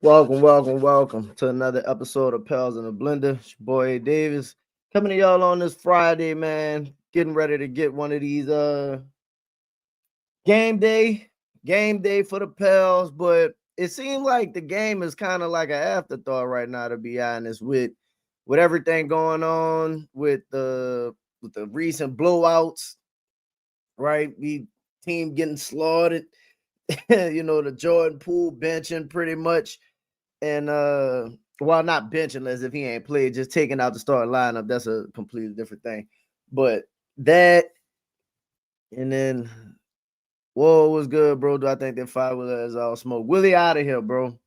Welcome to another episode of Pels in the Blender. It's your boy A. Davis coming to y'all on this Friday, man. Getting ready to get one of these game day, game day for the Pels, but it seems like the game is kind of like an afterthought right now, to be honest, with everything going on with the recent blowouts, right? We team getting slaughtered, the Jordan Poole benching pretty much. And well, not benching as if he ain't played, just taking out the starting lineup. That's a completely different thing. But that, and then whoa, was good, bro. Do I think that five wheeler is all smoke? Willie out of here, bro.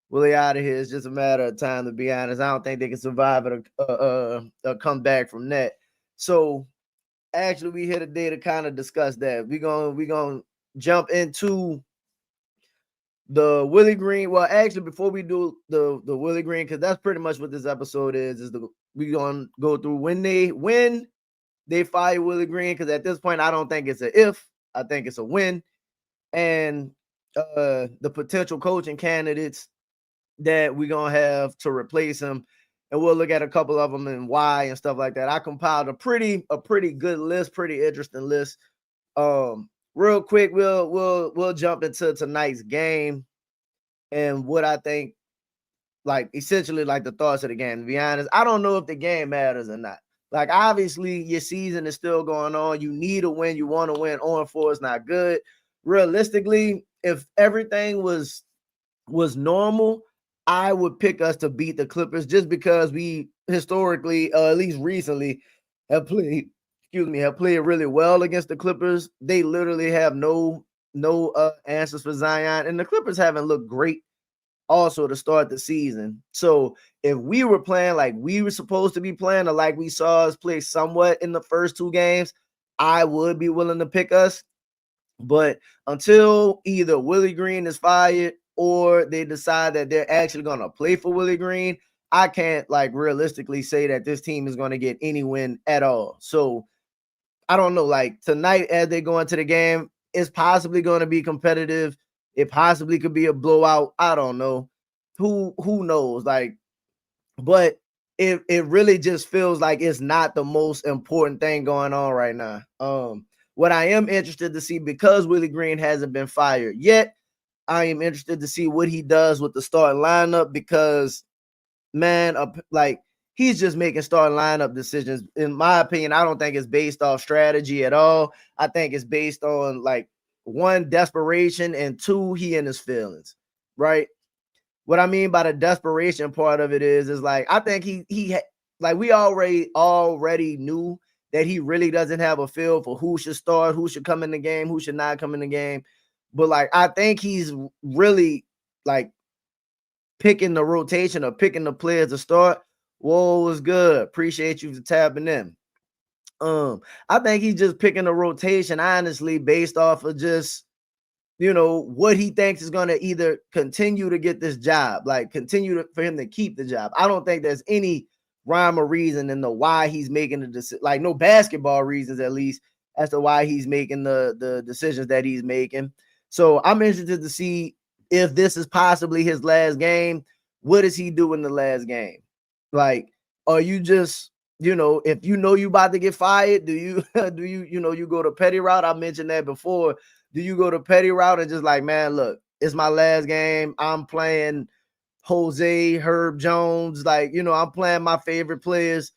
Willie out of here. It's just a matter of time, to be honest. I don't think they can survive a comeback from that. So actually, we here today to kind of discuss that. We gonna jump into the Willie Green. Well, actually, before we do the Willie Green, because that's pretty much what this episode is we gonna go through when they fire Willie Green, because at this point, I don't think it's a if, I think it's a when, and the potential coaching candidates that we're gonna have to replace him, and we'll look at a couple of them and why and stuff like that. I compiled a pretty good list, pretty interesting list. Real quick, we'll jump into tonight's game and what I think, like essentially like the thoughts of the game. To be honest, I don't know if the game matters or not. Like obviously your season is still going on. You need a win. You want to win. 0-4 is not good. Realistically, if everything was normal, I would pick us to beat the Clippers just because we historically, at least recently, have played really well against the Clippers. They literally have no answers for Zion, and the Clippers haven't looked great also to start the season. So if we were playing like we were supposed to be playing, or like we saw us play somewhat in the first two games, I would be willing to pick us. But until either Willie Green is fired or they decide that they're actually going to play for Willie Green, I can't like realistically say that this team is going to get any win at all. So I don't know. Like tonight, as they go into the game, it's possibly going to be competitive. It possibly could be a blowout. I don't know. Who knows? Like, but it really just feels like it's not the most important thing going on right now. What I am interested to see, because Willie Green hasn't been fired yet, I am interested to see what he does with the starting lineup, because man, like he's just making starting lineup decisions. In my opinion, I don't think it's based off strategy at all. I think it's based on like one, desperation, and two, he and his feelings, right? What I mean by the desperation part of it is like I think like we already knew that he really doesn't have a feel for who should start, who should come in the game, who should not come in the game. But like I think he's really like picking the rotation or picking the players to start. Whoa, was good. Appreciate you for tapping in. I think he's just picking the rotation honestly based off of just what he thinks is going to either continue to get this job, like for him to keep the job. I don't think there's any rhyme or reason in the why he's making the decision, like no basketball reasons at least, as to why he's making the decisions that he's making. So I'm interested to see if this is possibly his last game. What does he do in the last game? Like, are you just if you about to get fired, do you you go the petty route? I mentioned that before. Do you go the petty route and just like, man, look, it's my last game. I'm playing Jose, Herb Jones. Like, I'm playing my favorite players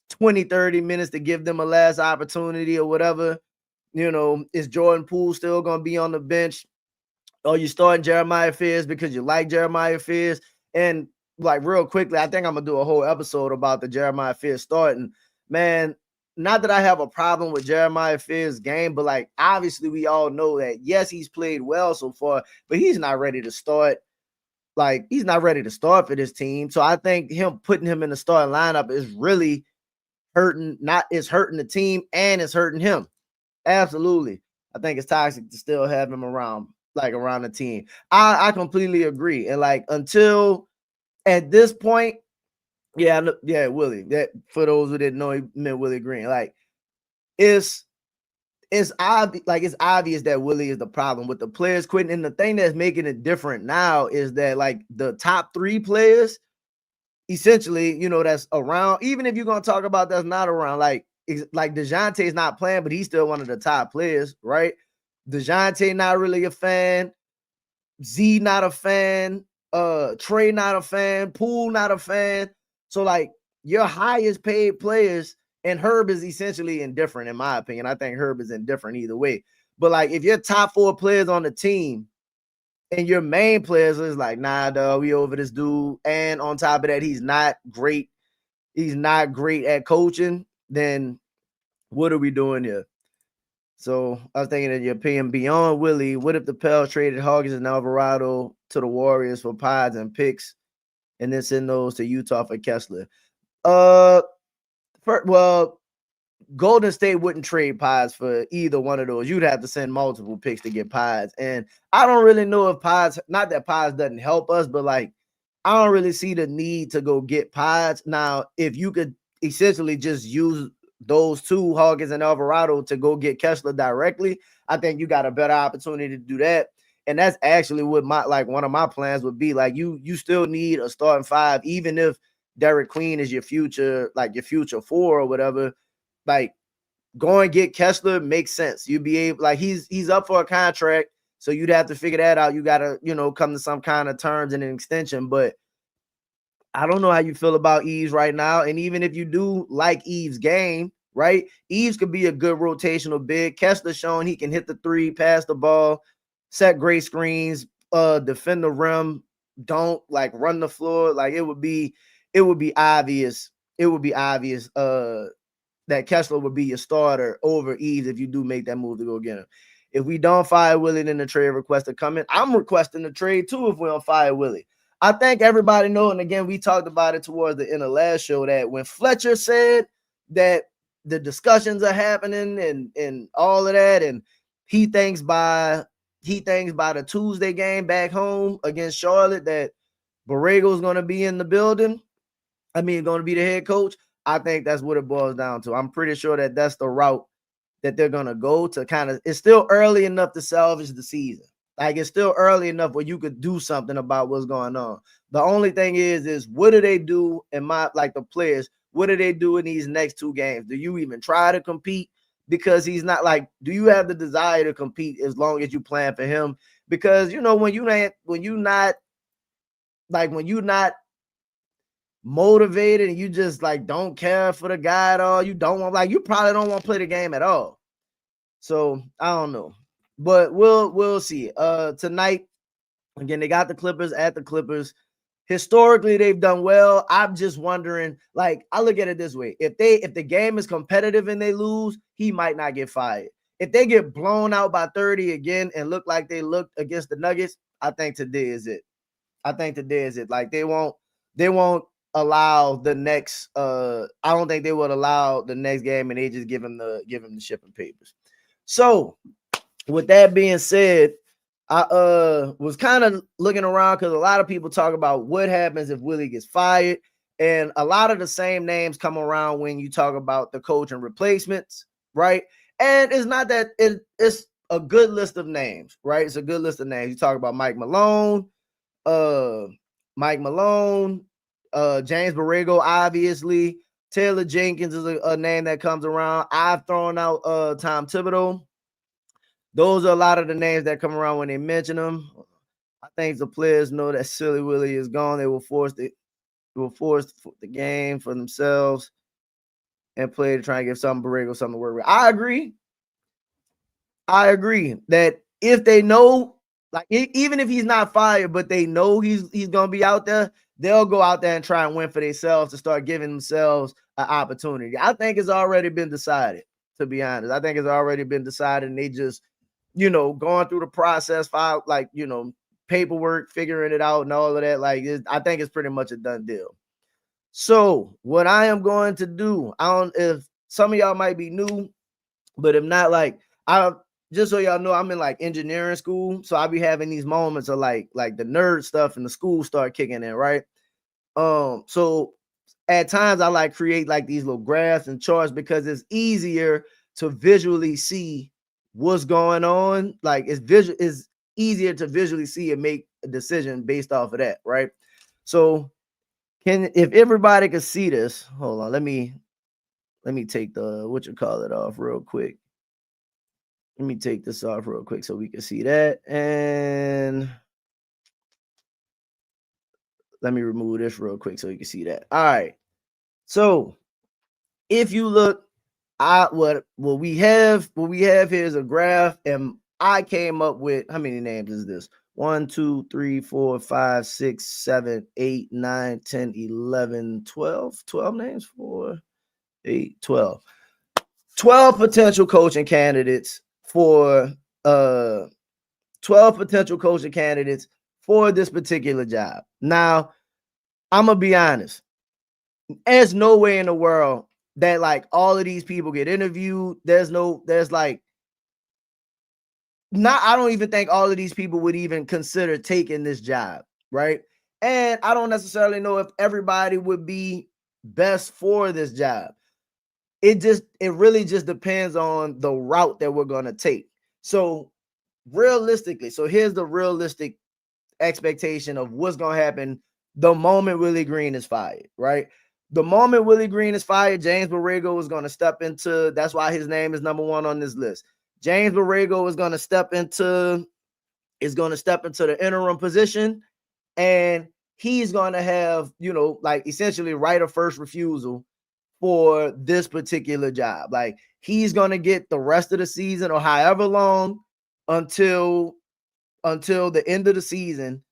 20, 30 minutes to give them a last opportunity or whatever. Is Jordan Poole still going to be on the bench? Or you starting Jeremiah Fears because you like Jeremiah Fears? And like real quickly, I think I'm going to do a whole episode about the Jeremiah Fears starting. Man, not that I have a problem with Jeremiah Fears' game, but like obviously we all know that yes, he's played well so far, but he's not ready to start. Like he's not ready to start for this team. So I think him putting him in the starting lineup is really hurting. It's hurting the team and it's hurting him. Absolutely. I think it's toxic to still have him around the team. I completely agree. And like until at this point, Willie. That for those who didn't know, he meant Willie Green. Like, it's it's obvious that Willie is the problem with the players quitting. And the thing that's making it different now is that like the top 3 players, essentially, that's around, even if you're gonna talk about that's not around, like DeJounte's not playing, but he's still one of the top players, right? DeJounte not really a fan, Z not a fan, Trey not a fan, Poole not a fan. So like your highest paid players, and Herb is essentially indifferent in my opinion. I think Herb is indifferent either way. But like if your top 4 players on the team and your main players is like, nah, dog, we over this dude, and on top of that, he's not great at coaching, then what are we doing here? So I was thinking, in your opinion, beyond Willie, what if the Pels traded Hawkins and Alvarado to the Warriors for pods and picks, and then send those to Utah for Kessler? Well, Golden State wouldn't trade pods for either one of those. You'd have to send multiple picks to get pods, and I don't really know if pods. Not that pods doesn't help us, but like I don't really see the need to go get pods now. If you could essentially just use those 2, Hawkins and Alvarado, to go get Kessler directly, I think you got a better opportunity to do that. And that's actually what one of my plans would be. Like you still need a starting 5, even if Derek Queen is your future 4 or whatever. Like go and get Kessler makes sense. You'd be able, like he's up for a contract, so you'd have to figure that out. You gotta, come to some kind of terms and an extension. But I don't know how you feel about Eves right now. And even if you do like Eves' game, right? Eves could be a good rotational big. Kessler showing he can hit the 3, pass the ball, set great screens, defend the rim, don't like run the floor. Like it would be obvious. It would be obvious that Kessler would be your starter over Eves if you do make that move to go get him. If we don't fire Willie, then the trade request to come in. I'm requesting the trade too if we don't fire Willie. I think everybody knows, and again, we talked about it towards the end of last show, that when Fletcher said that the discussions are happening and all of that, and he thinks by the Tuesday game back home against Charlotte that Borrego is going to be in the building. Going to be the head coach. I think that's what it boils down to. I'm pretty sure that that's the route that they're going to go to kind of. It's still early enough to salvage the season. Like it's still early enough where you could do something about what's going on. The only thing is what do they do the players, what do they do in these next 2 games? Do you even try to compete? Because he's not do you have the desire to compete as long as you plan for him? Because when you're not motivated and you just don't care for the guy at all, you probably don't want to play the game at all. So I don't know. But we'll see. Tonight, again, they got the Clippers at the Clippers. Historically, they've done well. I'm just wondering, I look at it this way. If the game is competitive and they lose, he might not get fired. If they get blown out by 30 again and look like they looked against the Nuggets, I think today is it. Like they won't allow the next I don't think they would allow the next game and they just give him the shipping papers. So with that being said, I was kind of looking around because a lot of people talk about what happens if Willie gets fired, and a lot of the same names come around when you talk about the coach and replacements, right? And it's not that it's a good list of names, right? It's a good list of names. You talk about Mike Malone, James Borrego, obviously. Taylor Jenkins is a name that comes around. I've thrown out Tom Thibodeau. Those are a lot of the names that come around when they mention them. I think the players know that Silly Willie is gone. They will force the game for themselves and play to try and give something Borrego something to work with. I agree that if they know, even if he's not fired, but they know he's gonna be out there, they'll go out there and try and win for themselves to start giving themselves an opportunity. I think it's already been decided, to be honest. I think it's already been decided, and they just, going through the process, file, paperwork, figuring it out and all of that. I think it's pretty much a done deal. So what I am going to do, if some of y'all might be new, but if not, just so y'all know, I'm in engineering school. So I'll be having these moments of the nerd stuff and the school start kicking in, right? So at times I create these little graphs and charts because it's easier to visually see what's going on, like it's easier to visually see and make a decision based off of that, right? So if everybody could see this, hold on, let me take the off real quick. Let me take this off real quick so we can see that. And let me remove this real quick so you can see that. All right. So if you look at what we have here is a graph, and I came up with, how many names is this? 1, 2, 3, 4, 5, 6, 7, 8, 9, 10, 11, 12. 12 names? 4, 8, 12. 12 potential coaching candidates for 12 potential coaching candidates for this particular job. Now, I'm gonna be honest. There's no way in the world that like all of these people get interviewed. I don't even think all of these people would even consider taking this job, right? And I don't necessarily know if everybody would be best for this job. It really just depends on the route that we're going to take. So realistically, here's the realistic expectation of what's going to happen the moment Willie Green is fired, right? The moment Willie Green is fired, James Borrego is going to step into, that's why his name is number 1 on this list. James Borrego is going to step into the interim position, and he's going to have, like essentially right of first refusal for this particular job. Like he's going to get the rest of the season or however long until the end of the season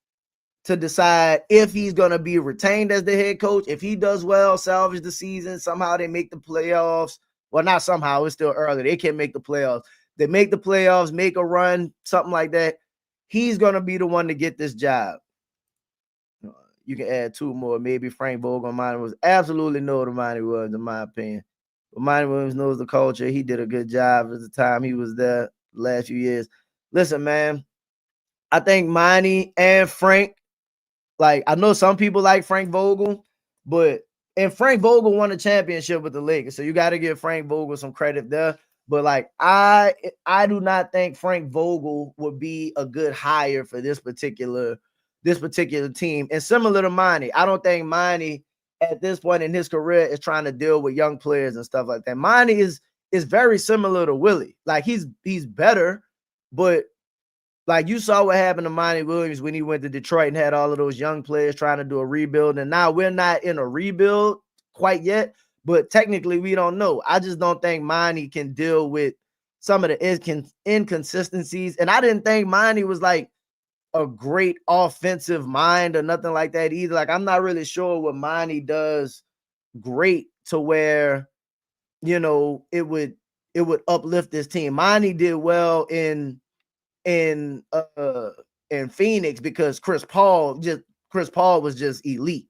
to decide if he's going to be retained as the head coach. If he does well, salvage the season, somehow they make the playoffs. Well, not somehow, it's still early. They can't make the playoffs. They make the playoffs, make a run, something like that. He's going to be the one to get this job. You can add 2 more. Maybe Frank Vogel. Monty was absolutely no to Monty Williams, in my opinion. But Monty Williams knows the culture. He did a good job at the time he was there the last few years. Listen, man, I think Monty and Frank, like, I know some people like Frank Vogel, and Frank Vogel won a championship with the Lakers, so you got to give Frank Vogel some credit there. But like, I do not think Frank Vogel would be a good hire for this particular team. And similar to Monty, I don't think Monty at this point in his career is trying to deal with young players and stuff like that. Monty is very similar to Willie. Like he's better, but like you saw what happened to Monty Williams when he went to Detroit and had all of those young players trying to do a rebuild. And now we're not in a rebuild quite yet, but technically we don't know. I just don't think Monty can deal with some of the inconsistencies. And I didn't think Monty was like a great offensive mind or nothing like that either. Like I'm not really sure what Monty does great to where, it would uplift this team. Monty did well in Phoenix because Chris Paul was just elite.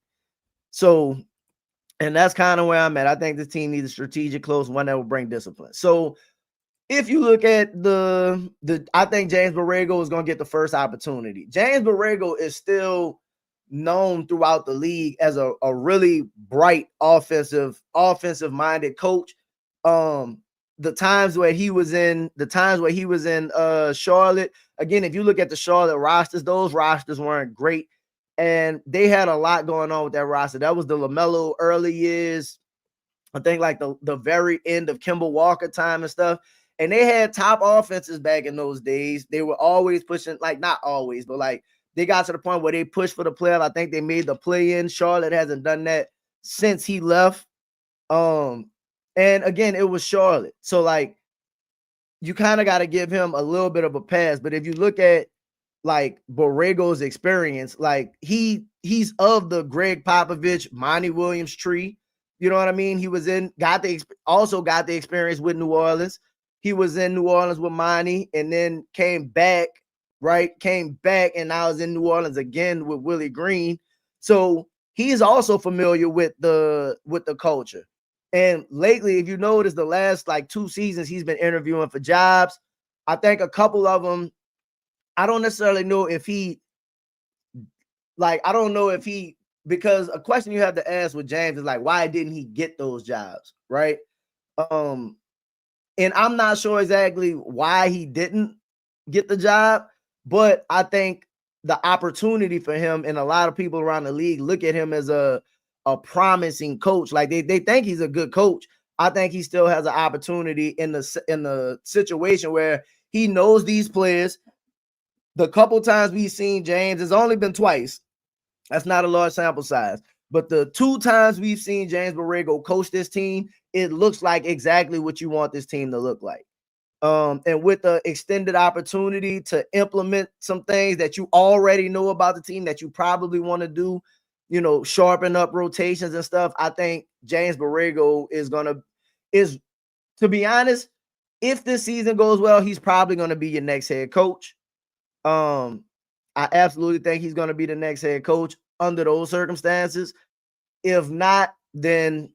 So, and that's kind of where I'm at. I think this team needs a strategic close one that will bring discipline. So if you look at I think James Borrego is going to get the first opportunity. James Borrego is still known throughout the league as a really bright offensive minded coach. The times where he was in Charlotte, again, if you look at the Charlotte rosters, those rosters weren't great, and they had a lot going on with that roster. That was the LaMelo early years. I think like the very end of Kemba Walker time and stuff. And they had top offenses back in those days. They were always pushing, like not always, but like they got to the point where they pushed for the playoff. I think they made the play-in. Charlotte hasn't done that since he left. And again, it was Charlotte. So like you kind of got to give him a little bit of a pass. But if you look at like Borrego's experience, like he's of the Greg Popovich, Monty Williams tree. You know what I mean? He was also got the experience with New Orleans. He was in New Orleans with Monty and then came back, and now is in New Orleans again with Willie Green. So he's also familiar with the culture. And lately, if you notice, the last like 2 seasons, he's been interviewing for jobs. I think a couple of them, I don't necessarily know if he, because a question you have to ask with James is like, why didn't he get those jobs, right? And I'm not sure exactly why he didn't get the job, but I think the opportunity for him, and a lot of people around the league look at him as a promising coach. Like they think he's a good coach. I think he still has an opportunity in the situation where he knows these players. The couple times we've seen James, it's only been twice. That's not a large sample size. But the 2 times we've seen James Borrego coach this team, it looks like exactly what you want this team to look like. And with the extended opportunity to implement some things that you already know about the team that you probably want to do, sharpen up rotations and stuff, I think James Borrego is to be honest, if this season goes well, he's probably going to be your next head coach. I absolutely think he's going to be the next head coach under those circumstances. If not, then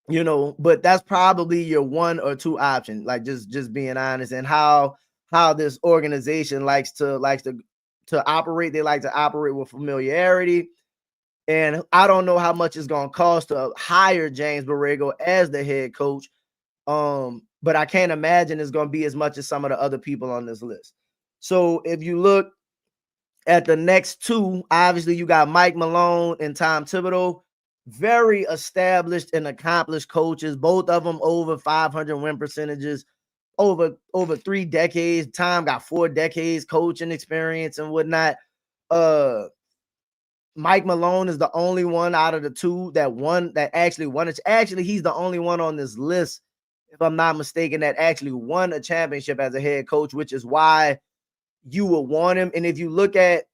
but that's probably your 1 or 2 option. Like just being honest, and how this organization likes to operate. They like to operate with familiarity. And I don't know how much it's going to cost to hire James Borrego as the head coach. But I can't imagine it's going to be as much as some of the other people on this list. So if you look at the next 2, obviously you got Mike Malone and Tom Thibodeau, very established and accomplished coaches, both of them over 500 win percentages, over 3 decades. Tom got 4 decades coaching experience and whatnot. Mike Malone is the only one out of the 2 that actually won it. Actually, he's the only one on this list, if I'm not mistaken, that actually won a championship as a head coach, which is why you would want him. And if you look at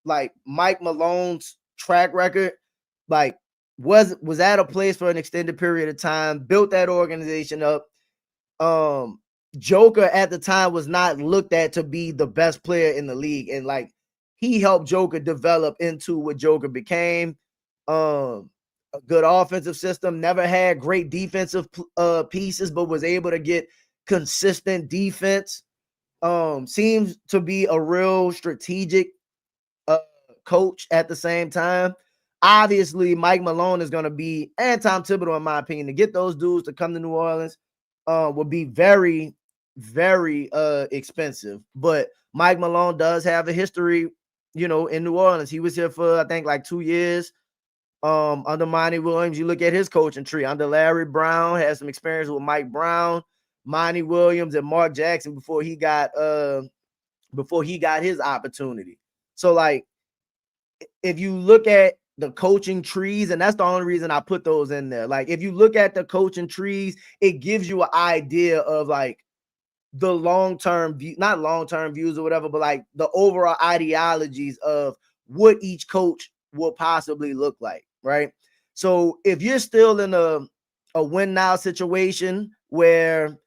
like Mike Malone's track record, like was at a place for an extended period of time, built that organization up. Joker at the time was not looked at to be the best player in the league, and like he helped Joker develop into what Joker became. A good offensive system, never had great defensive pieces, but was able to get consistent defense. Seems to be a real strategic coach at the same time. Obviously, Mike Malone is going to be, and Tom Thibodeau, in my opinion, to get those dudes to come to New Orleans would be very, very expensive. But Mike Malone does have a history, in New Orleans. He was here for, I think, like 2 years under Monty Williams. You look at his coaching tree under Larry Brown, had some experience with Mike Brown, Monty Williams, and Mark Jackson before he got his opportunity. So, like, if you look at the coaching trees, and that's the only reason I put those in there. Like, if you look at the coaching trees, it gives you an idea of like the long-term view, not long-term views or whatever, but like the overall ideologies of what each coach will possibly look like, right? So if you're still in a win now situation where,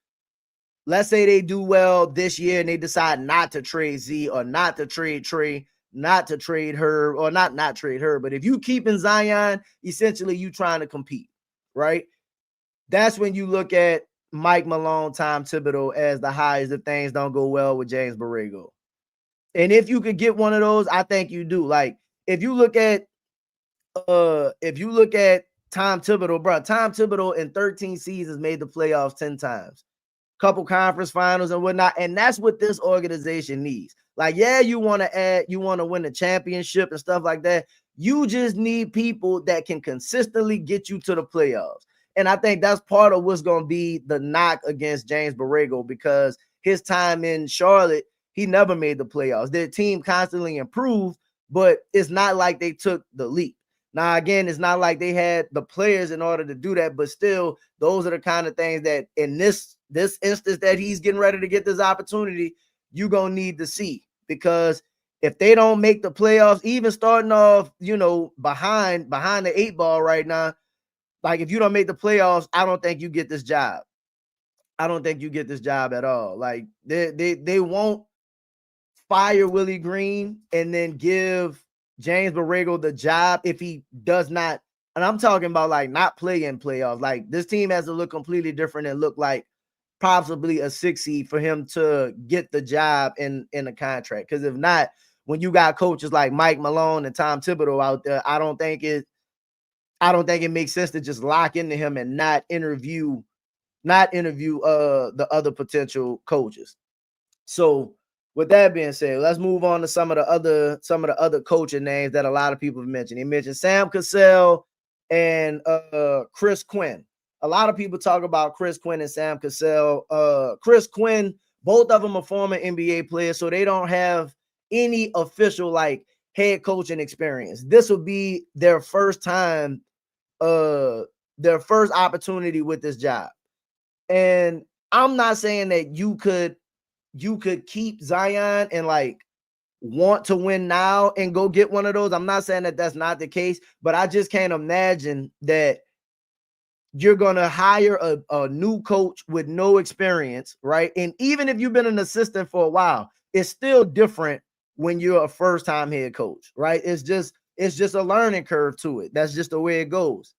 let's say they do well this year and they decide not to trade Z or not to trade Trey, not to trade her, or not trade her, but if you keep in Zion, essentially you trying to compete, right? That's when you look at Mike Malone, Tom Thibodeau as the highest if things don't go well with James Borrego. And if you could get one of those, I think you do. Like if you look at Tom Thibodeau, bro, Tom Thibodeau in 13 seasons made the playoffs 10 times. Couple conference finals and whatnot. And that's what this organization needs. Like, yeah, you want to win the championship and stuff like that. You just need people that can consistently get you to the playoffs. And I think that's part of what's going to be the knock against James Borrego, because his time in Charlotte, he never made the playoffs. Their team constantly improved, but it's not like they took the leap. Now, again, it's not like they had the players in order to do that, but still, those are the kind of things that in this instance that he's getting ready to get this opportunity, you're going to need to see. Because if they don't make the playoffs, even starting off, behind the 8 ball right now, like if you don't make the playoffs, I don't think you get this job. I don't think you get this job at all. Like they won't fire Willie Green and then give James Borrego the job if he does not. And I'm talking about like not play in playoffs. Like this team has to look completely different and look like possibly a 6 seed for him to get the job in the contract. Because if not, when you got coaches like Mike Malone and Tom Thibodeau out there, I don't think it makes sense to just lock into him and not interview not interview the other potential coaches. So with that being said, let's move on to some of the other coaching names that a lot of people have mentioned. He mentioned Sam Cassell and Chris Quinn. A lot of people talk about Chris Quinn and Sam Cassell. Chris Quinn, both of them are former NBA players, so they don't have any official like head coaching experience. This will be their first time, their first opportunity with this job. And I'm not saying that you could keep Zion and like want to win now and go get one of those. I'm not saying that that's not the case, but I just can't imagine that you're going to hire a new coach with no experience, right? And even if you've been an assistant for a while, it's still different when you're a first-time head coach, right? It's just a learning curve to it. That's just the way it goes.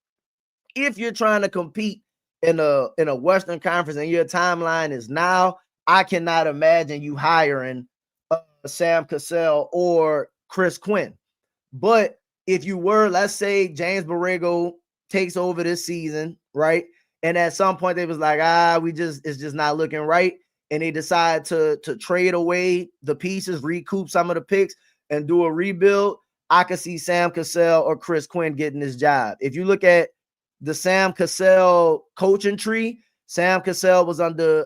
If you're trying to compete in a Western Conference and your timeline is now, I cannot imagine you hiring Sam Cassell or Chris Quinn. But if you were, let's say James Borrego takes over this season, right? And at some point they was like, it's just not looking right. And they decide to trade away the pieces, recoup some of the picks, and do a rebuild. I could see Sam Cassell or Chris Quinn getting this job. If you look at the Sam Cassell coaching tree, Sam Cassell was under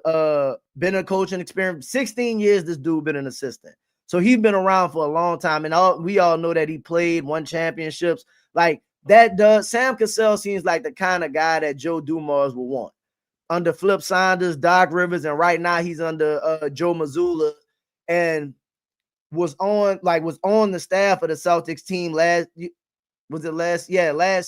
been a coaching experience. 16 years this dude been an assistant. So he's been around for a long time. And we all know that he played, won championships. Like that does. Sam Cassell seems like the kind of guy that Joe Dumars would want. Under Flip Saunders, Doc Rivers, and right now he's under Joe Mazzulla, and was on the staff of the Celtics team last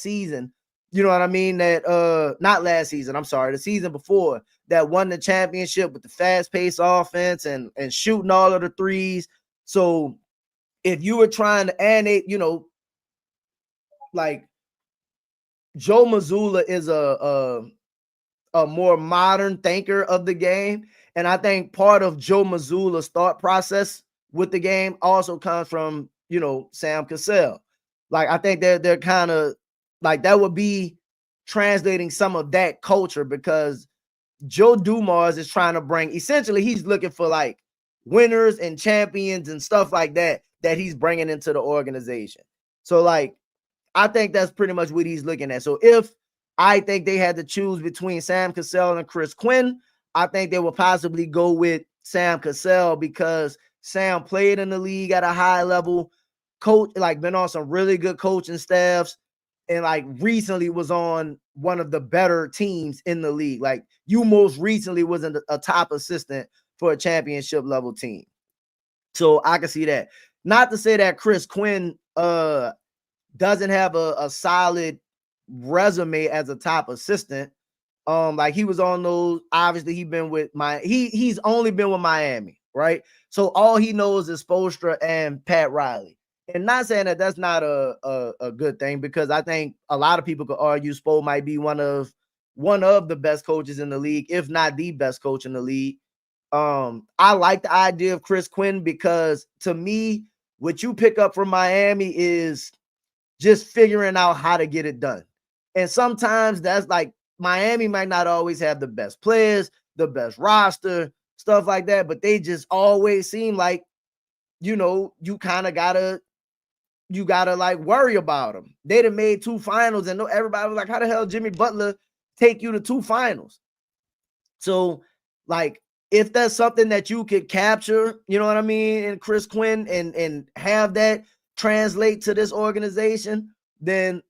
season. You know what I mean? That not last season, I'm sorry, the season before, that won the championship with the fast-paced offense and shooting all of the threes. So if you were trying to like Joe Mazzulla is a more modern thinker of the game. And I think part of Joe Mazzulla's thought process with the game also comes from, Sam Cassell. Like, I think they're kind of like, that would be translating some of that culture, because Joe Dumars is trying to bring, essentially, he's looking for like winners and champions and stuff like that he's bringing into the organization. So like, I think that's pretty much what he's looking at. So if I think they had to choose between Sam Cassell and Chris Quinn, I think they will possibly go with Sam Cassell, because Sam played in the league at a high level, coach, like been on some really good coaching staffs, and like recently was on one of the better teams in the league. Like you most recently was a top assistant for a championship level team. So I can see that. Not to say that Chris Quinn doesn't have a solid resume as a top assistant. Like he was on those, obviously he's only been with Miami, right? So all he knows is Spoelstra and Pat Riley. And not saying that that's not a good thing, because I think a lot of people could argue Spo might be one of the best coaches in the league, if not the best coach in the league. I like the idea of Chris Quinn, because to me, what you pick up from Miami is just figuring out how to get it done. And sometimes that's like, Miami might not always have the best players, the best roster, stuff like that, but they just always seem like, you gotta like worry about them. They'd have made 2 finals, and everybody was like, how the hell Jimmy Butler take you to 2 finals? So like, if that's something that you could capture, you know what I mean, in Chris Quinn, and have that translate to this organization, then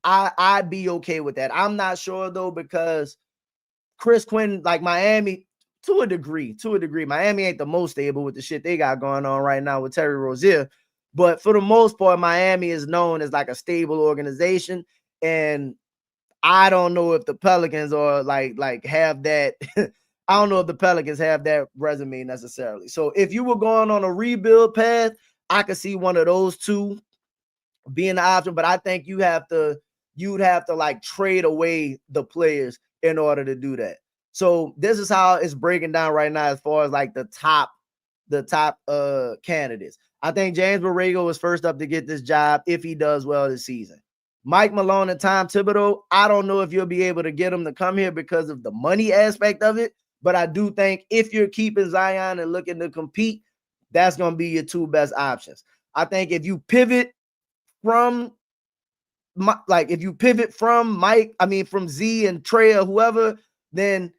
I'd be okay with that. I'm not sure though, because Chris Quinn, like Miami, to a degree, Miami ain't the most stable with the shit they got going on right now with Terry Rozier. But for the most part, Miami is known as like a stable organization. And I don't know if the Pelicans are like have that. I don't know if the Pelicans have that resume necessarily. So if you were going on a rebuild path, I could see one of those two being the option. But I think you'd have to like trade away the players in order to do that. So this is how it's breaking down right now as far as like the top candidates. I think James Borrego is first up to get this job if he does well this season. Mike Malone and Tom Thibodeau, I don't know if you'll be able to get them to come here because of the money aspect of it. But I do think if you're keeping Zion and looking to compete, that's going to be your two best options. I think if you pivot from from Z and Trey or whoever, then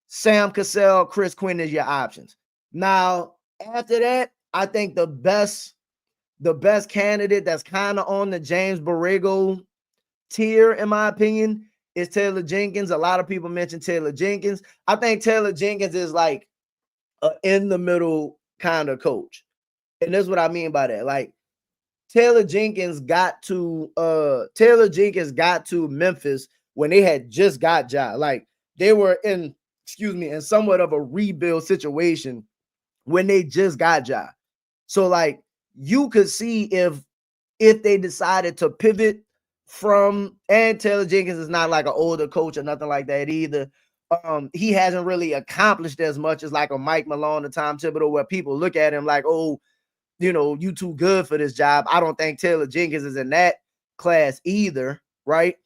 Sam Cassell, Chris Quinn is your options. Now, after that, I think the best candidate that's kind of on the James Borrego tier, in my opinion, is Taylor Jenkins. A lot of people mention Taylor Jenkins. I think Taylor Jenkins is like an in the middle kind of coach. And that's what I mean by that. Like Taylor Jenkins got to Memphis when they had just got Ja. Like they were in somewhat of a rebuild situation when they just got Ja. So like you could see if they decided to pivot from, and Taylor Jenkins is not like an older coach or nothing like that either. He hasn't really accomplished as much as like a Mike Malone or Tom Thibodeau, where people look at him like, oh, you too good for this job. I don't think Taylor Jenkins is in that class either, right?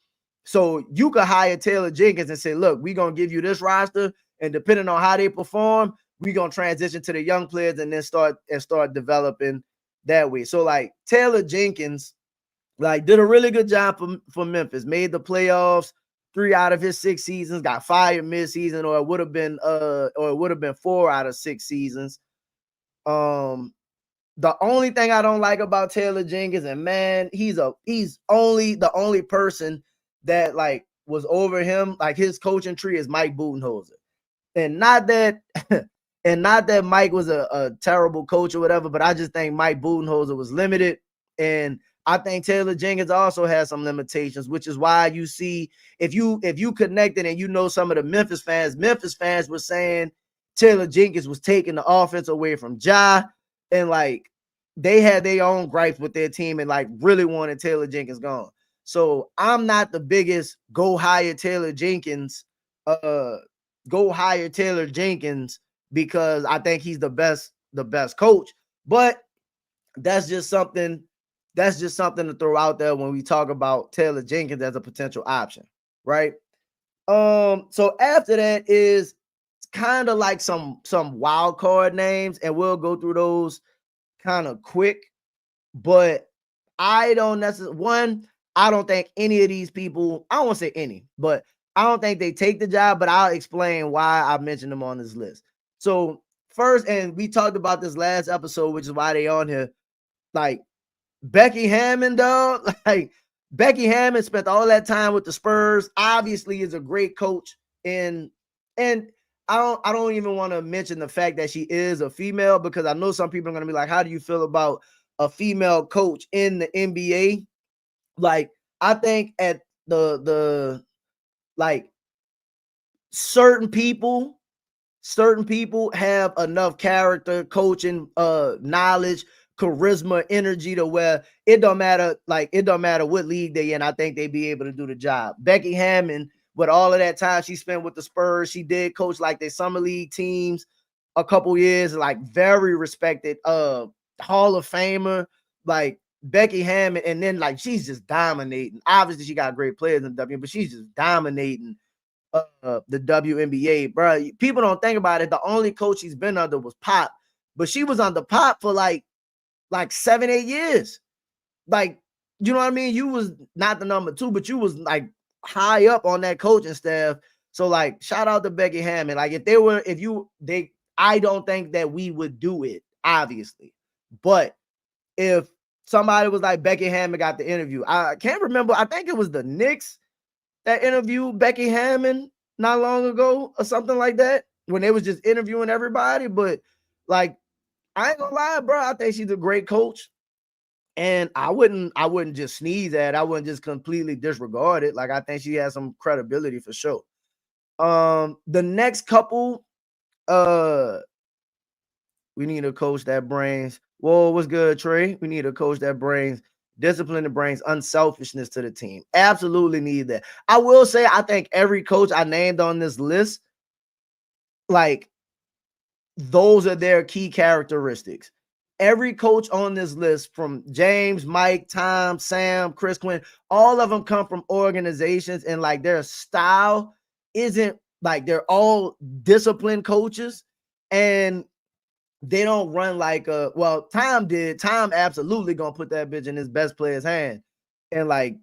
So you could hire Taylor Jenkins and say, look, we're going to give you this roster, and depending on how they perform, we're going to transition to the young players and then start developing that way. So like Taylor Jenkins like did a really good job for Memphis, made the playoffs 3 out of his 6 seasons, got fired mid-season, or it would have been 4 out of 6 seasons. The only thing I don't like about Taylor Jenkins, and man, he's only the only person that like was over him, like his coaching tree, is Mike Budenholzer. And not that Mike was a terrible coach or whatever, but I just think Mike Budenholzer was limited. And I think Taylor Jenkins also has some limitations, which is why you see, if you connected and some of the Memphis fans were saying Taylor Jenkins was taking the offense away from Ja, and like they had their own gripes with their team and like really wanted Taylor Jenkins gone. So I'm not the biggest go hire Taylor Jenkins because I think he's the best coach. But that's just something to throw out there when we talk about Taylor Jenkins as a potential option, right? So after that is kind of like some wild card names, and we'll go through those kind of quick. But I don't think any of these people, I don't want to say any, but I don't think they take the job, but I'll explain why I mentioned them on this list. So first, and we talked about this last episode, which is why they on here, like Becky Hammond, dog. Like Becky Hammond spent all that time with the Spurs, obviously is a great coach, and I don't even want to mention the fact that she is a female, because I know some people are going to be like, how do you feel about a female coach in the NBA? Like, I think at the like certain people have enough character, coaching, knowledge, charisma, energy to where it don't matter what league they in. I think they'd be able to do the job. Becky Hammond, with all of that time she spent with the Spurs, she did coach like their summer league teams a couple years, like very respected, Hall of Famer, like Becky Hammond. And then like she's just dominating. Obviously she got great players in the W, but she's just dominating the WNBA, bro. People don't think about it. The only coach she's been under was Pop, but she was under Pop for like 7-8 years. Like, you know what I mean? You was not the number 2, but you was like high up on that coaching staff. So like, shout out to Becky Hammond. Like I don't think that we would do it, obviously. But if somebody was like, Becky Hammond got the interview, I can't remember. I think it was the Knicks that interviewed Becky Hammond not long ago or something like that, when they was just interviewing everybody. But like, I ain't gonna lie, bro, I think she's a great coach. And I wouldn't just sneeze at it. I wouldn't just completely disregard it. Like, I think she has some credibility for sure. The next couple, we need a coach that brings, whoa, what's good, Trey? We need a coach that brings discipline, that brings unselfishness to the team. Absolutely need that. I will say, I think every coach I named on this list, like, those are their key characteristics. every coach on this list, from James, Mike, Tom, Sam, Chris Quinn, all of them come from organizations, and like their style isn't like, they're all disciplined coaches, and they don't run like Tom did. Tom absolutely gonna put that bitch in his best player's hand, and like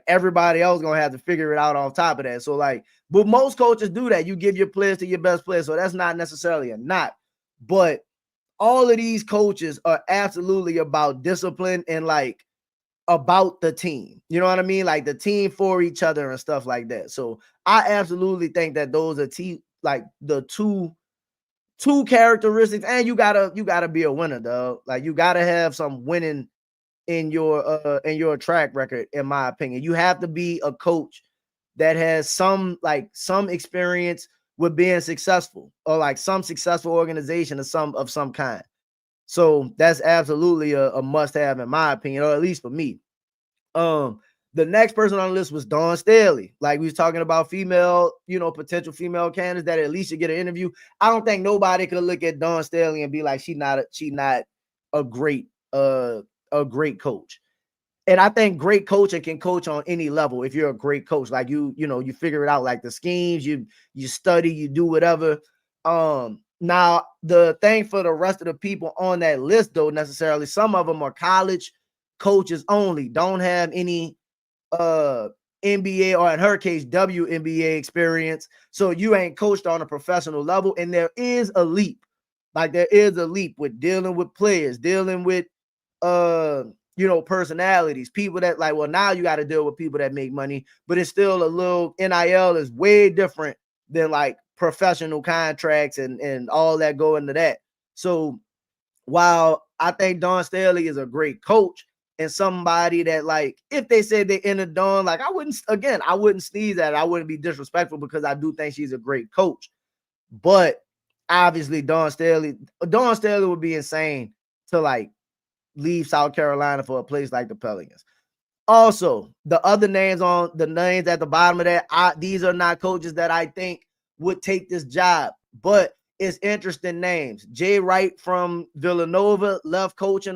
everybody else gonna have to figure it out on top of that. So like, but most coaches do that. You give your players to your best players, so that's not necessarily a knock. But all of these coaches are absolutely about discipline and like about the team. You know what I mean? Like the team for each other and stuff like that. So I absolutely think that those are like the two characteristics. And you gotta be a winner, though. Like you gotta have some winning in your track record, in my opinion. You have to be a coach that has some experience with being successful, or like some successful organization of some kind. So that's absolutely a must-have, in my opinion, or at least for me. The next person on the list was Dawn Staley. Like we was talking about female, potential female candidates that at least should get an interview. I don't think nobody could look at Dawn Staley and be like, she not a great coach. And I think great coaching can coach on any level. If you're a great coach, like you figure it out, like the schemes, you study, you do whatever. Now the thing for the rest of the people on that list, though, necessarily, some of them are college coaches only, don't have any NBA, or in her case WNBA experience. So you ain't coached on a professional level, and there is a leap. Like there is a leap with dealing with players, dealing with personalities, people that like, well, now you got to deal with people that make money, but it's still a little, NIL is way different than like professional contracts and all that go into that. So while I think Dawn Staley is a great coach and somebody that, like, if they said they entered Dawn, like I wouldn't sneeze at it. I wouldn't be disrespectful, because I do think she's a great coach. But obviously Dawn Staley would be insane to like leave South Carolina for a place like the Pelicans. Also, the other names at the bottom of that, these are not coaches that I think would take this job, but it's interesting names. Jay Wright from Villanova left college a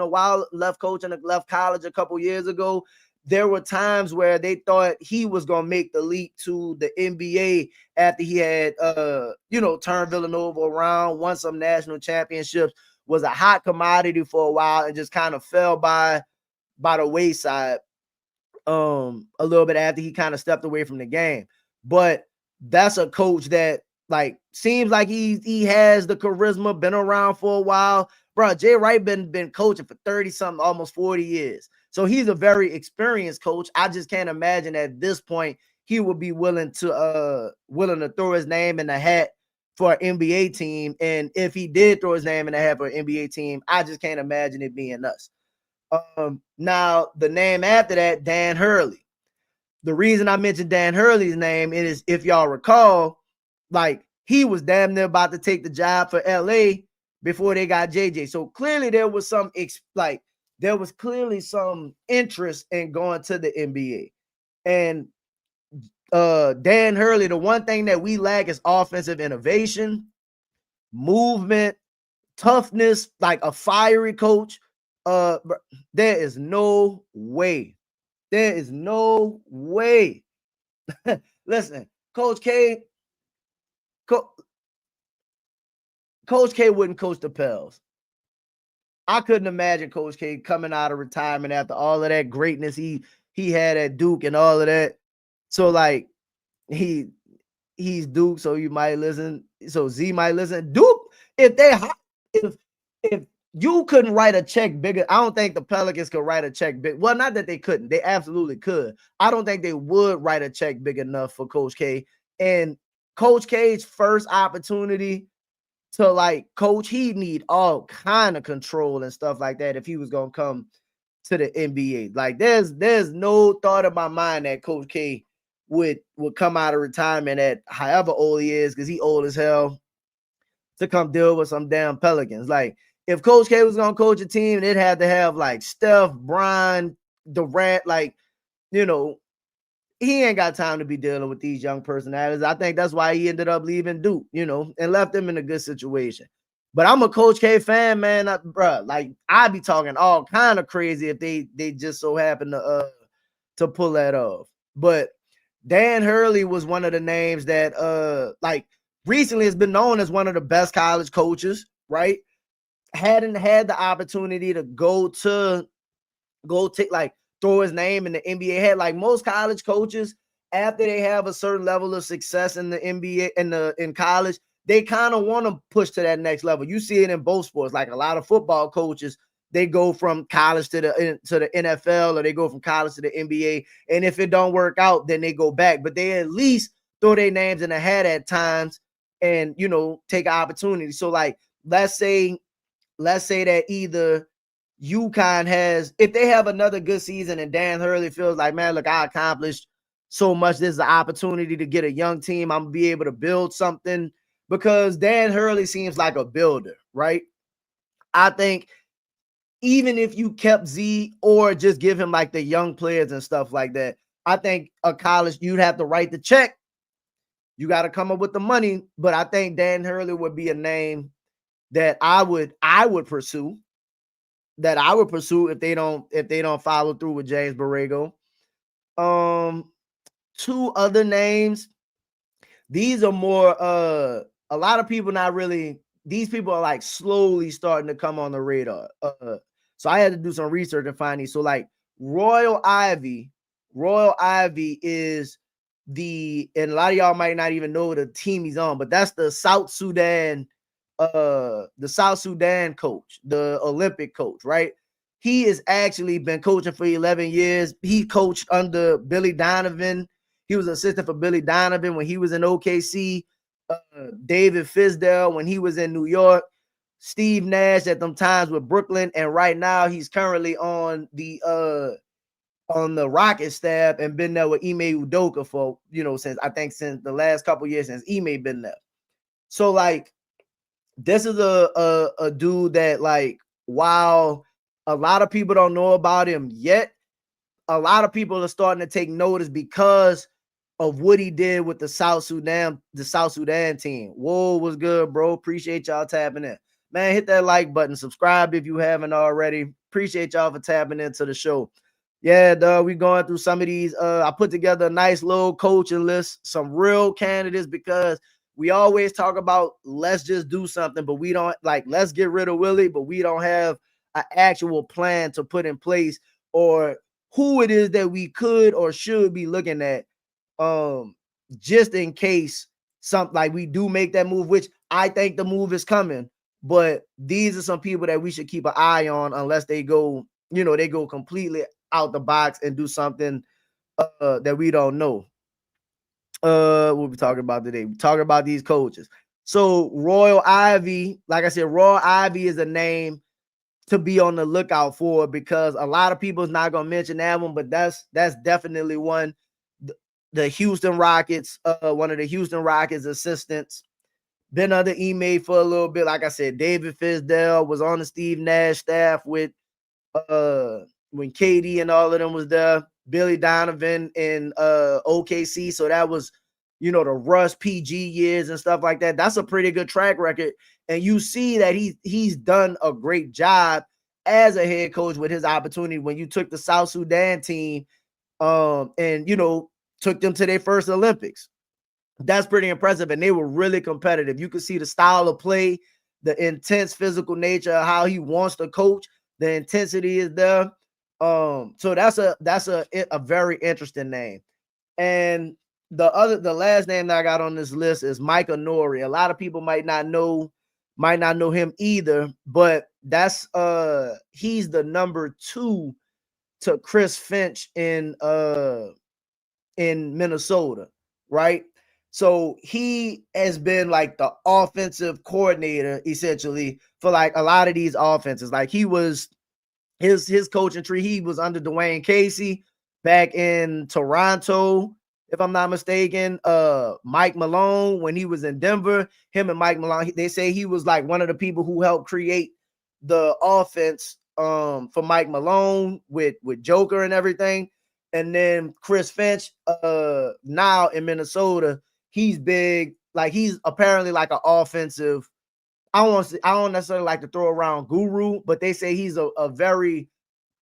couple years ago. There were times where they thought he was going to make the leap to the NBA after he had, turned Villanova around, won some national championships, was a hot commodity for a while, and just kind of fell by the wayside a little bit after he kind of stepped away from the game. But that's a coach that like seems like he has the charisma, been around for a while. Bro, Jay Wright been coaching for 30 something, almost 40 years. So he's a very experienced coach. I just can't imagine at this point he would be willing to throw his name in the hat for an NBA team. And if he did throw his name in the hat for an NBA team, I just can't imagine it being us. Now the name after that, Dan Hurley. The reason I mentioned Dan Hurley's name is, if y'all recall, like he was damn near about to take the job for LA before they got JJ. So clearly there was some interest in going to the NBA. And Dan Hurley, the one thing that we lack is offensive innovation, movement, toughness, like a fiery coach. There is no way. Listen, Coach K wouldn't coach the Pels. I couldn't imagine Coach K coming out of retirement after all of that greatness he had at Duke and all of that. So like he's Duke, so you might listen. So Z might listen. Duke, if you couldn't write a check bigger, I don't think the Pelicans could write a check big. Well, not that they couldn't. They absolutely could. I don't think they would write a check big enough for Coach K. And Coach K's first opportunity to like coach, he'd need all kind of control and stuff like that if he was gonna come to the NBA. Like there's no thought in my mind that Coach K would come out of retirement at however old he is, because he old as hell, to come deal with some damn Pelicans. Like if Coach K was gonna coach a team, they'd have to have like Steph, Bron, Durant, like, he ain't got time to be dealing with these young personalities. I think that's why he ended up leaving Duke, and left them in a good situation. But I'm a Coach K fan, man. Bruh, like I'd be talking all kind of crazy if they just so happen to pull that off. But Dan Hurley was one of the names that like recently has been known as one of the best college coaches, right? Hadn't had the opportunity to go take like throw his name in the NBA. Had like most college coaches, after they have a certain level of success in the NBA in college, they kind of want to push to that next level. You see it in both sports. Like a lot of football coaches, they go from college to the NFL, or they go from college to the NBA. And if it don't work out, then they go back. But they at least throw their names in the hat at times and take an opportunity. So like let's say that either UConn has, if they have another good season and Dan Hurley feels like, man, look, I accomplished so much. This is an opportunity to get a young team. I'm gonna be able to build something, because Dan Hurley seems like a builder, right? I think even if you kept Z or just give him like the young players and stuff like that, I think a college, you'd have to write the check. You got to come up with the money. But I think Dan Hurley would be a name that I would pursue. If they don't follow through with James Borrego. Two other names. These are more a lot of people not really, these people are like slowly starting to come on the radar. So I had to do some research and find these. So like Royal Ivy is and a lot of y'all might not even know the team he's on, but that's the South Sudan coach, the Olympic coach, right? He has actually been coaching for 11 years. He coached under Billy Donovan. He was assistant for Billy Donovan when he was in OKC. David Fizdale when he was in New York. Steve Nash at them times with Brooklyn, and right now he's currently on the Rocket staff and been there with Ime Udoka for since the last couple years since Ime been there. So like this is a dude that, like, while a lot of people don't know about him yet, a lot of people are starting to take notice because of what he did with the South Sudan team. Whoa, was good, bro. Appreciate y'all tapping in. Man, hit that like button. Subscribe if you haven't already. Appreciate y'all for tapping into the show. Yeah, dog, we going through some of these. I put together a nice little coaching list, some real candidates, because we always talk about let's just do something, but we don't, like, let's get rid of Willie, but we don't have an actual plan to put in place, or who it is that we could or should be looking at, just in case something like we do make that move, which I think the move is coming. But these are some people that we should keep an eye on, unless they go, they go completely out the box and do something that we don't know. What we talking about today? We talking about these coaches. So Royal Ivy, like I said, Royal Ivy is a name to be on the lookout for, because a lot of people is not gonna mention that one, but that's definitely one. The Houston Rockets, one of the Houston Rockets assistants, been under Ime for a little bit. Like I said, David Fizdale was on the Steve Nash staff with when KD and all of them was there. Billy Donovan in OKC, so that was the Russ PG years and stuff like that. That's a pretty good track record, and you see that he's done a great job as a head coach with his opportunity when you took the South Sudan team and took them to their first Olympics. That's pretty impressive, and they were really competitive. You could see the style of play, the intense physical nature of how he wants to coach. The intensity is there. So that's a very interesting name. And the last name that I got on this list is Micah Nori. A lot of people might not know him either, but that's he's the number 2 to Chris Finch in Minnesota, right? So he has been like the offensive coordinator essentially for like a lot of these offenses. Like he was his coaching tree, he was under Dwayne Casey back in Toronto, if I'm not mistaken. Mike Malone, when he was in Denver, him and Mike Malone, they say he was like one of the people who helped create the offense for Mike Malone with Joker and everything. And then Chris Finch, now in Minnesota, he's big. Like he's apparently like an offensive I don't necessarily like to throw around guru, but they say he's a very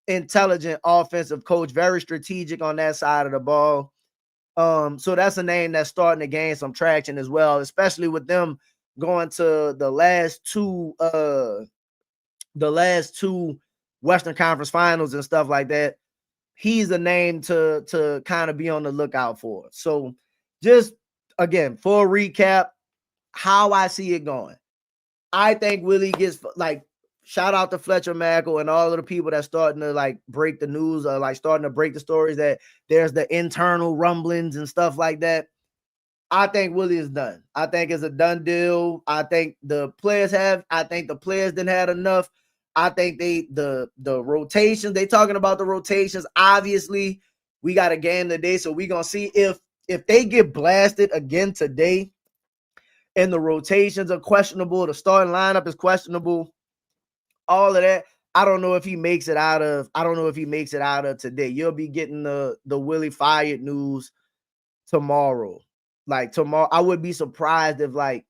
intelligent offensive coach, very strategic on that side of the ball. So that's a name that's starting to gain some traction as well, especially with them going to the last two Western Conference Finals and stuff like that. He's a name to kind of be on the lookout for. So just again, for a recap, how I see it going. I think Willie gets, like, shout out to Fletcher Mackel and all of the people that's starting to like break the news or like starting to break the stories that there's the internal rumblings and stuff like that. I think Willie is done. I think it's a done deal. I think the players didn't have enough. I think the rotations, they talking about the rotations. Obviously, we got a game today, so we're gonna see if they get blasted again today and the rotations are questionable, the starting lineup is questionable, all of that. I don't know if he makes it out of today. You'll be getting the Willie fired news tomorrow. Like tomorrow, I would be surprised if like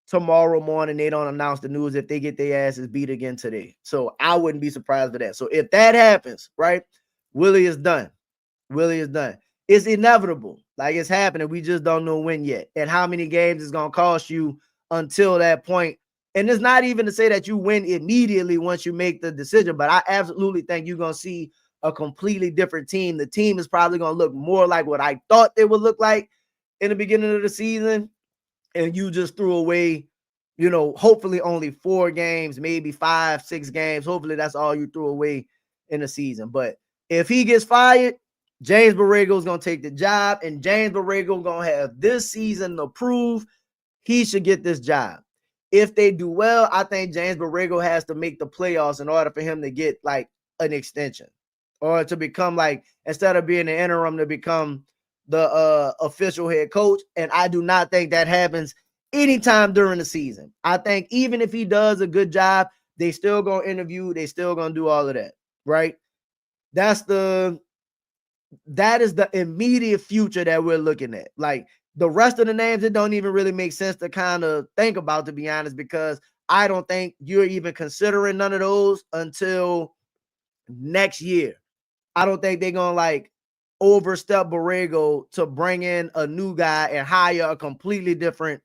tomorrow morning they don't announce the news if they get their asses beat again today. So I wouldn't be surprised for that. So if that happens, right, Willie is done. It's inevitable. Like, it's happening. We just don't know when yet and how many games it's going to cost you until that point. And it's not even to say that you win immediately once you make the decision, but I absolutely think you're going to see a completely different team. The team is probably going to look more like what I thought they would look like in the beginning of the season. And you just threw away, hopefully only 4 games, maybe 5, 6 games. Hopefully that's all you threw away in the season. But if he gets fired, James Borrego is going to take the job, and James Borrego going to have this season to prove he should get this job. If they do well, I think James Borrego has to make the playoffs in order for him to get like an extension or to become, like, instead of being an interim, to become the official head coach. And I do not think that happens anytime during the season. I think even if he does a good job, they still going to interview. They still going to do all of that, right? That is the immediate future that we're looking at. Like, the rest of the names, it don't even really make sense to kind of think about, to be honest, because I don't think you're even considering none of those until next year. I don't think they're going to like overstep Borrego to bring in a new guy and hire a completely different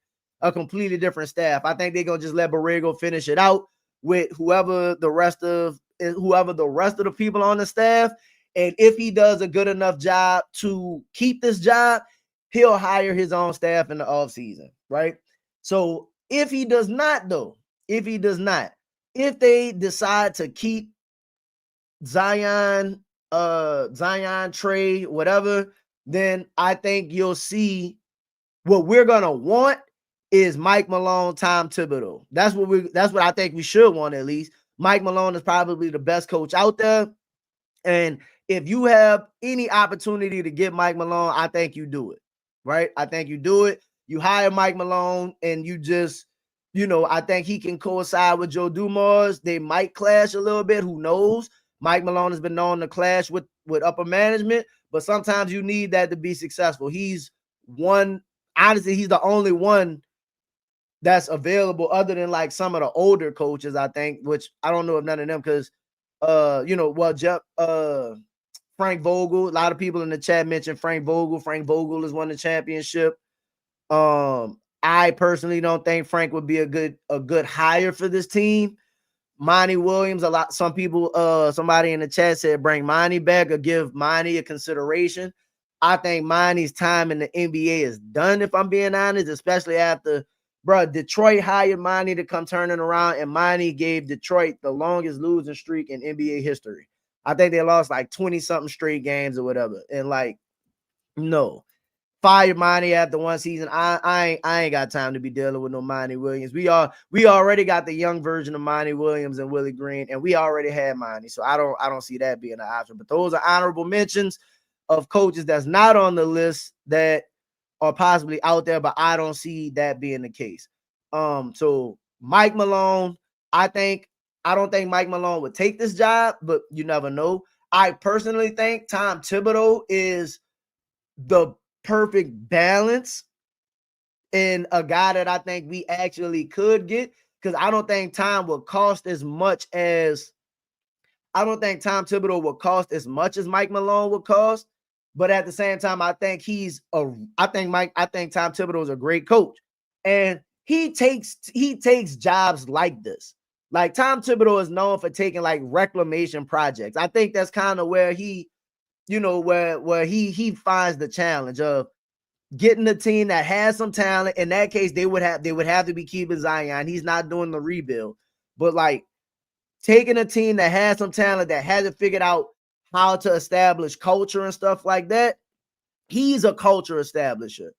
staff. I think they're going to just let Borrego finish it out with whoever the rest of the people on the staff. And if he does a good enough job to keep this job, he'll hire his own staff in the offseason, right? So if he does not, if they decide to keep Zion, Trey, whatever, then I think you'll see what we're gonna want is Mike Malone, Tom Thibodeau. That's what I think we should want, at least. Mike Malone is probably the best coach out there. And if you have any opportunity to get Mike Malone, I think you do it, right? I think you do it. You hire Mike Malone and you just, I think he can coincide with Joe Dumars. They might clash a little bit. Who knows? Mike Malone has been known to clash with upper management, but sometimes you need that to be successful. He's the only one that's available other than like some of the older coaches, I think, which I don't know if none of them, because Frank Vogel, a lot of people in the chat mentioned Frank Vogel. Frank Vogel has won the championship. I personally don't think Frank would be a good hire for this team. Monty Williams, somebody in the chat said bring Monty back or give Monty a consideration. I think Monty's time in the NBA is done, if I'm being honest, especially after, Detroit hired Monty to come turning around, and Monty gave Detroit the longest losing streak in NBA history. I think they lost like 20-something straight games or whatever. And like, no. Fired Monty after one season. I ain't got time to be dealing with no Monty Williams. We already got the young version of Monty Williams and Willie Green, and we already had Monty. So I don't see that being an option. But those are honorable mentions of coaches that's not on the list that are possibly out there, but I don't see that being the case. So Mike Malone, I don't think Mike Malone would take this job, but you never know. I personally think Tom Thibodeau is the perfect balance and a guy that I think we actually could get, because I don't think Tom will cost as much as I don't think Tom Thibodeau will cost as much as Mike Malone would cost. But at the same time, I think I think Tom Thibodeau is a great coach. And he takes jobs like this. Like Tom Thibodeau is known for taking like reclamation projects. I think that's kind of where he, where he finds the challenge of getting a team that has some talent. In that case, they would have to be keeping Zion. He's not doing the rebuild, but like taking a team that has some talent that hasn't figured out how to establish culture and stuff like that. He's a culture establisher.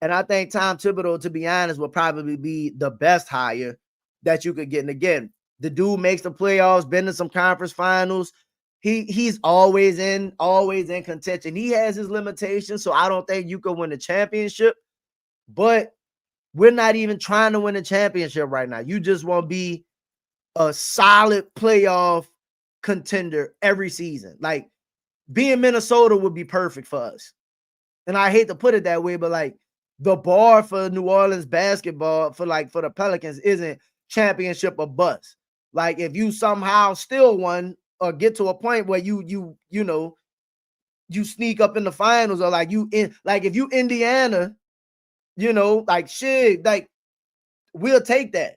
And I think Tom Thibodeau, to be honest, will probably be the best hire that you could get. And again, the dude makes the playoffs, been to some conference finals. He's always in contention. He has his limitations, so I don't think you could win the championship. But we're not even trying to win a championship right now. You just want to be a solid playoff contender every season. Like being Minnesota would be perfect for us. And I hate to put it that way, but like the bar for New Orleans basketball for the Pelicans isn't championship or bust. Like if you somehow still won or get to a point where you sneak up in the finals, or like if you Indiana, like shit, like we'll take that.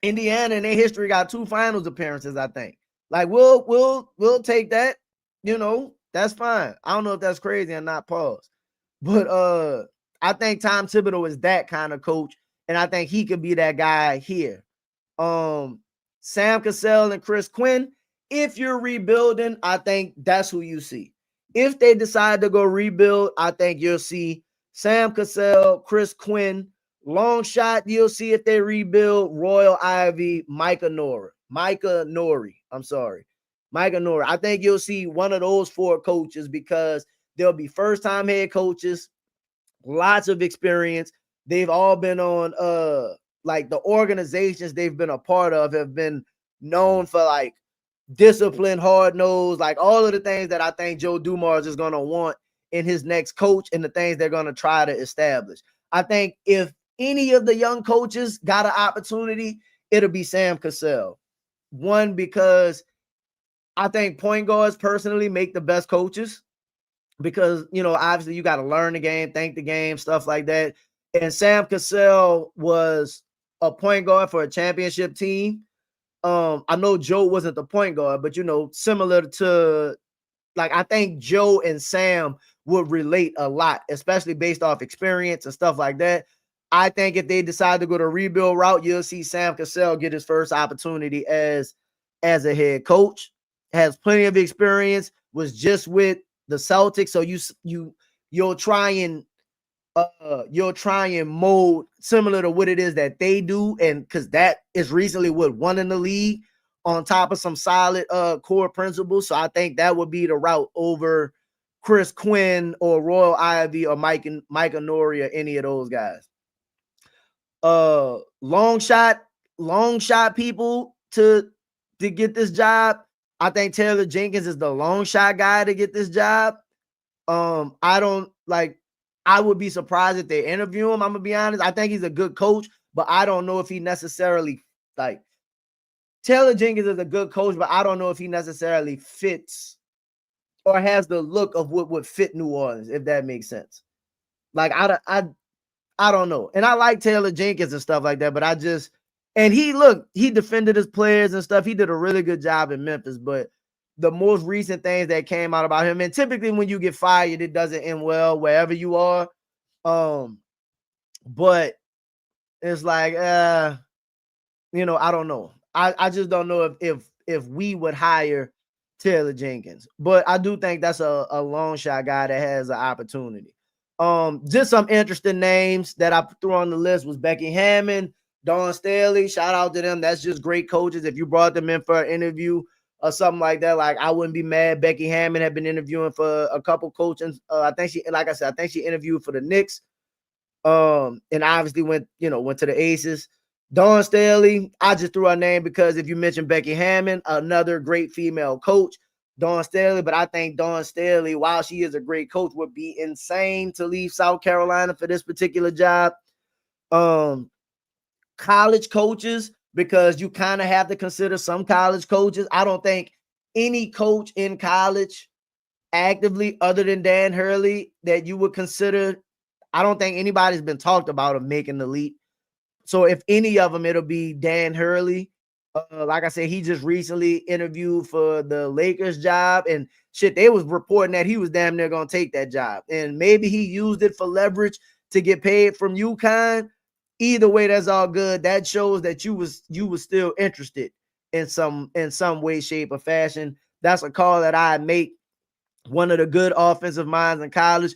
Indiana in their history got 2 finals appearances, I think. Like we'll take that, that's fine. I don't know if that's crazy or not, pause. But I think Tom Thibodeau is that kind of coach, and I think he could be that guy here. Sam Cassell and Chris Quinn, if you're rebuilding, I think that's who you see. If they decide to go rebuild, I think you'll see Sam Cassell, Chris Quinn. Long shot, you'll see if they rebuild Royal Ivy, Micah Nori. I think you'll see one of those 4 coaches because they'll be first-time head coaches, lots of experience. They've all been on like the organizations they've been a part of have been known for like discipline, hard-nosed, like all of the things that I think Joe Dumars is going to want in his next coach and the things they're going to try to establish. I think if any of the young coaches got an opportunity, it'll be Sam Cassell. One, because I think point guards personally make the best coaches because, obviously you got to learn the game, think the game, stuff like that. And Sam Cassell was a point guard for a championship team. I know Joe wasn't the point guard, but, similar to, like, I think Joe and Sam would relate a lot, especially based off experience and stuff like that. I think if they decide to go the rebuild route, you'll see Sam Cassell get his first opportunity as a head coach. Has plenty of experience. Was just with the Celtics, so you'll try and mold similar to what it is that they do, and because that is recently what won in the league on top of some solid core principles. So I think that would be the route over Chris Quinn or Royal Ivy or Micah Nori or any of those guys. Long shot people to get this job. I think Taylor Jenkins is the long shot guy to get this job. I would be surprised if they interview him. I'm gonna be honest. I think he's a good coach, but I don't know if he necessarily Taylor Jenkins is a good coach, but I don't know if he necessarily fits or has the look of what would fit New Orleans, if that makes sense. Like I don't know. And I like Taylor Jenkins and stuff like that, but he defended his players and stuff. He did a really good job in Memphis, but the most recent things that came out about him, and typically when you get fired, it doesn't end well wherever you are. But it's like, I don't know. I just don't know if we would hire Taylor Jenkins, but I do think that's a long shot guy that has an opportunity. Just some interesting names that I threw on the list was Becky Hammond, Dawn Staley. Shout out to them. That's just great coaches. If you brought them in for an interview or something like that, like I wouldn't be mad. Becky Hammond had been interviewing for a couple coaches. I think she interviewed for the Knicks. And obviously went to the Aces. Dawn Staley, I just threw her name because if you mentioned Becky Hammond, another great female coach, Dawn Staley. But I think Dawn Staley, while she is a great coach, would be insane to leave South Carolina for this particular job. College coaches, because you kind of have to consider some college coaches. I don't think any coach in college actively, other than Dan Hurley, that you would consider, I don't think anybody's been talked about of making the leap. So if any of them, it'll be Dan Hurley. Like I said, he just recently interviewed for the Lakers job, and shit, they was reporting that he was damn near gonna take that job, and maybe he used it for leverage to get paid from UConn. Either way, that's all good. That shows that you was still interested in some way, shape, or fashion. That's a call that I make. One of the good offensive minds in college.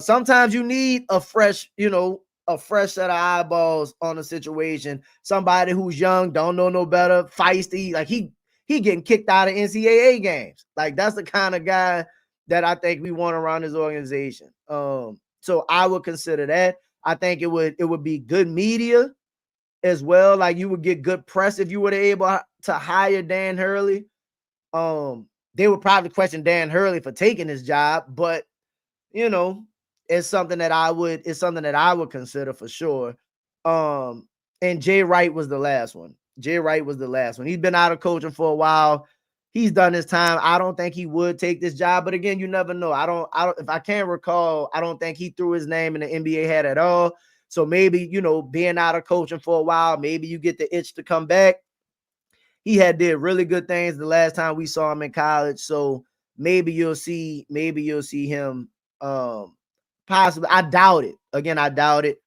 Sometimes you need a fresh set of eyeballs on a situation. Somebody who's young, don't know no better, feisty. Like he getting kicked out of NCAA games. Like that's the kind of guy that I think we want around this organization. So I would consider that. I think it would be good media as well. Like you would get good press if you were able to hire Dan Hurley. They would probably question Dan Hurley for taking his job, but it's something that I would consider for sure. And Jay Wright was the last one. He's been out of coaching for a while. He's done his time. I don't think he would take this job, but again, you never know. I don't if I can't recall, I don't think he threw his name in the NBA hat at all. So maybe, being out of coaching for a while, maybe you get the itch to come back. He did really good things the last time we saw him in college. So maybe you'll see him possibly. I doubt it. Again, I doubt it.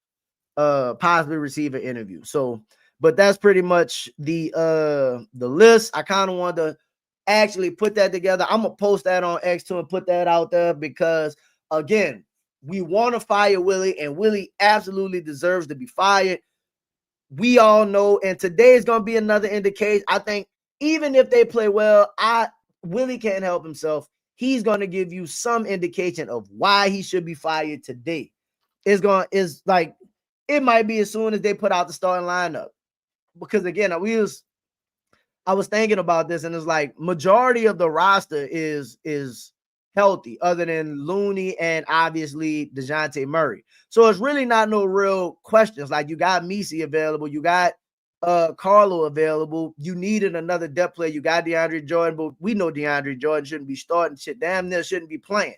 Possibly receive an interview. So, but that's pretty much the list. I kind of wanted to actually put that together. I'm gonna post that on X2 and put that out there because again, we want to fire Willie, and Willie absolutely deserves to be fired. We all know, and today is going to be another indication. I think even if they play well, Willie can't help himself. He's going to give you some indication of why he should be fired today. It might be as soon as they put out the starting lineup. Because again, I was thinking about this, and it's like majority of the roster is healthy, other than Looney and obviously DeJounte Murray. So it's really not no real questions. Like you got Messi available, you got Carlo available. You needed another depth player. You got DeAndre Jordan, but we know DeAndre Jordan shouldn't be starting. Shit, damn near shouldn't be playing.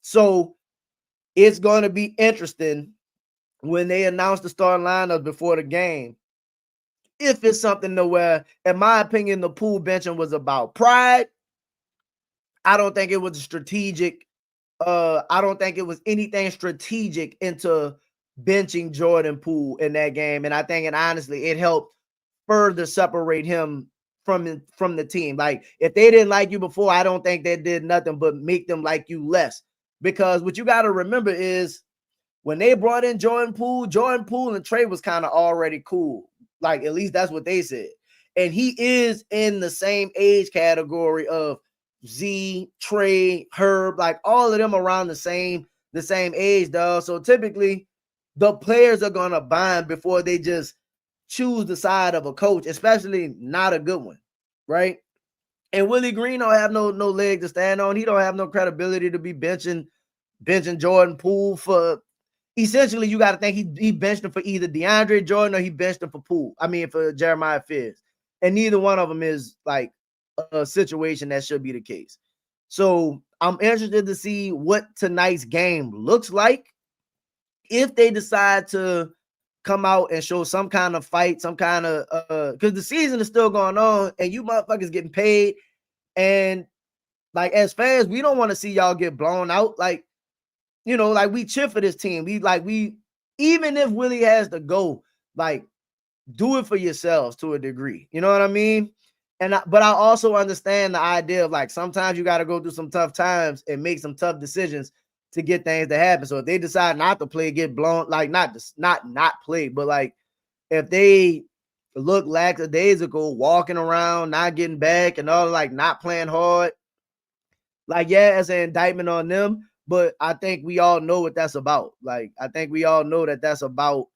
So it's going to be interesting when they announce the starting lineup before the game. If it's something to where, in my opinion, the pool benching was about pride. I don't think it was strategic. I don't think it was anything strategic into benching Jordan Poole in that game. And I think, and honestly, it helped further separate him from the team. Like, if they didn't like you before, I don't think they did nothing but make them like you less. Because what you got to remember is when they brought in Jordan Poole and Trey was kind of already cool. Like, at least that's what they said. And he is in the same age category of Z, Trey, Herb, like all of them around the same age, dog. So typically the players are gonna bond before they just choose the side of a coach, especially not a good one, right? And Willie Green don't have no leg to stand on. He don't have no credibility to be benching Jordan Poole for. Essentially, you got to think he benched him for either DeAndre Jordan or he benched him for Jeremiah Fierce. And neither one of them is like a situation that should be the case. So I'm interested to see what tonight's game looks like. If they decide to come out and show some kind of fight, some kind of because the season is still going on and you motherfuckers getting paid. And like as fans, we don't want to see y'all get blown out. Like, like we cheer for this team. We even if Willie has to go, like do it for yourselves to a degree. You know what I mean? But I also understand the idea of like sometimes you got to go through some tough times and make some tough decisions to get things to happen. So if they decide not to play, get blown, like not play, but like if they look lackadaisical, walking around, not getting back and all, like not playing hard, like yeah, it's an indictment on them. But I think we all know what that's about. Like I think we all know that that's about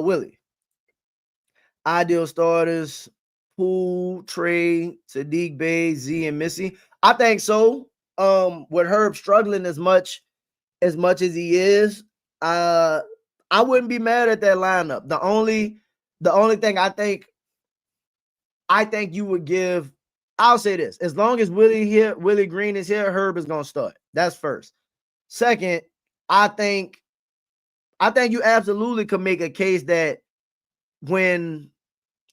Willie. Ideal starters: Poole, Trey, Sadiq Bey, Z, and Missy. I think so. With Herb struggling as much as he is, I I wouldn't be mad at that lineup. The only thing I think you would give, I'll say this: as long as Willie Green is here, Herb is gonna start. That's first. Second, I think you absolutely could make a case that when,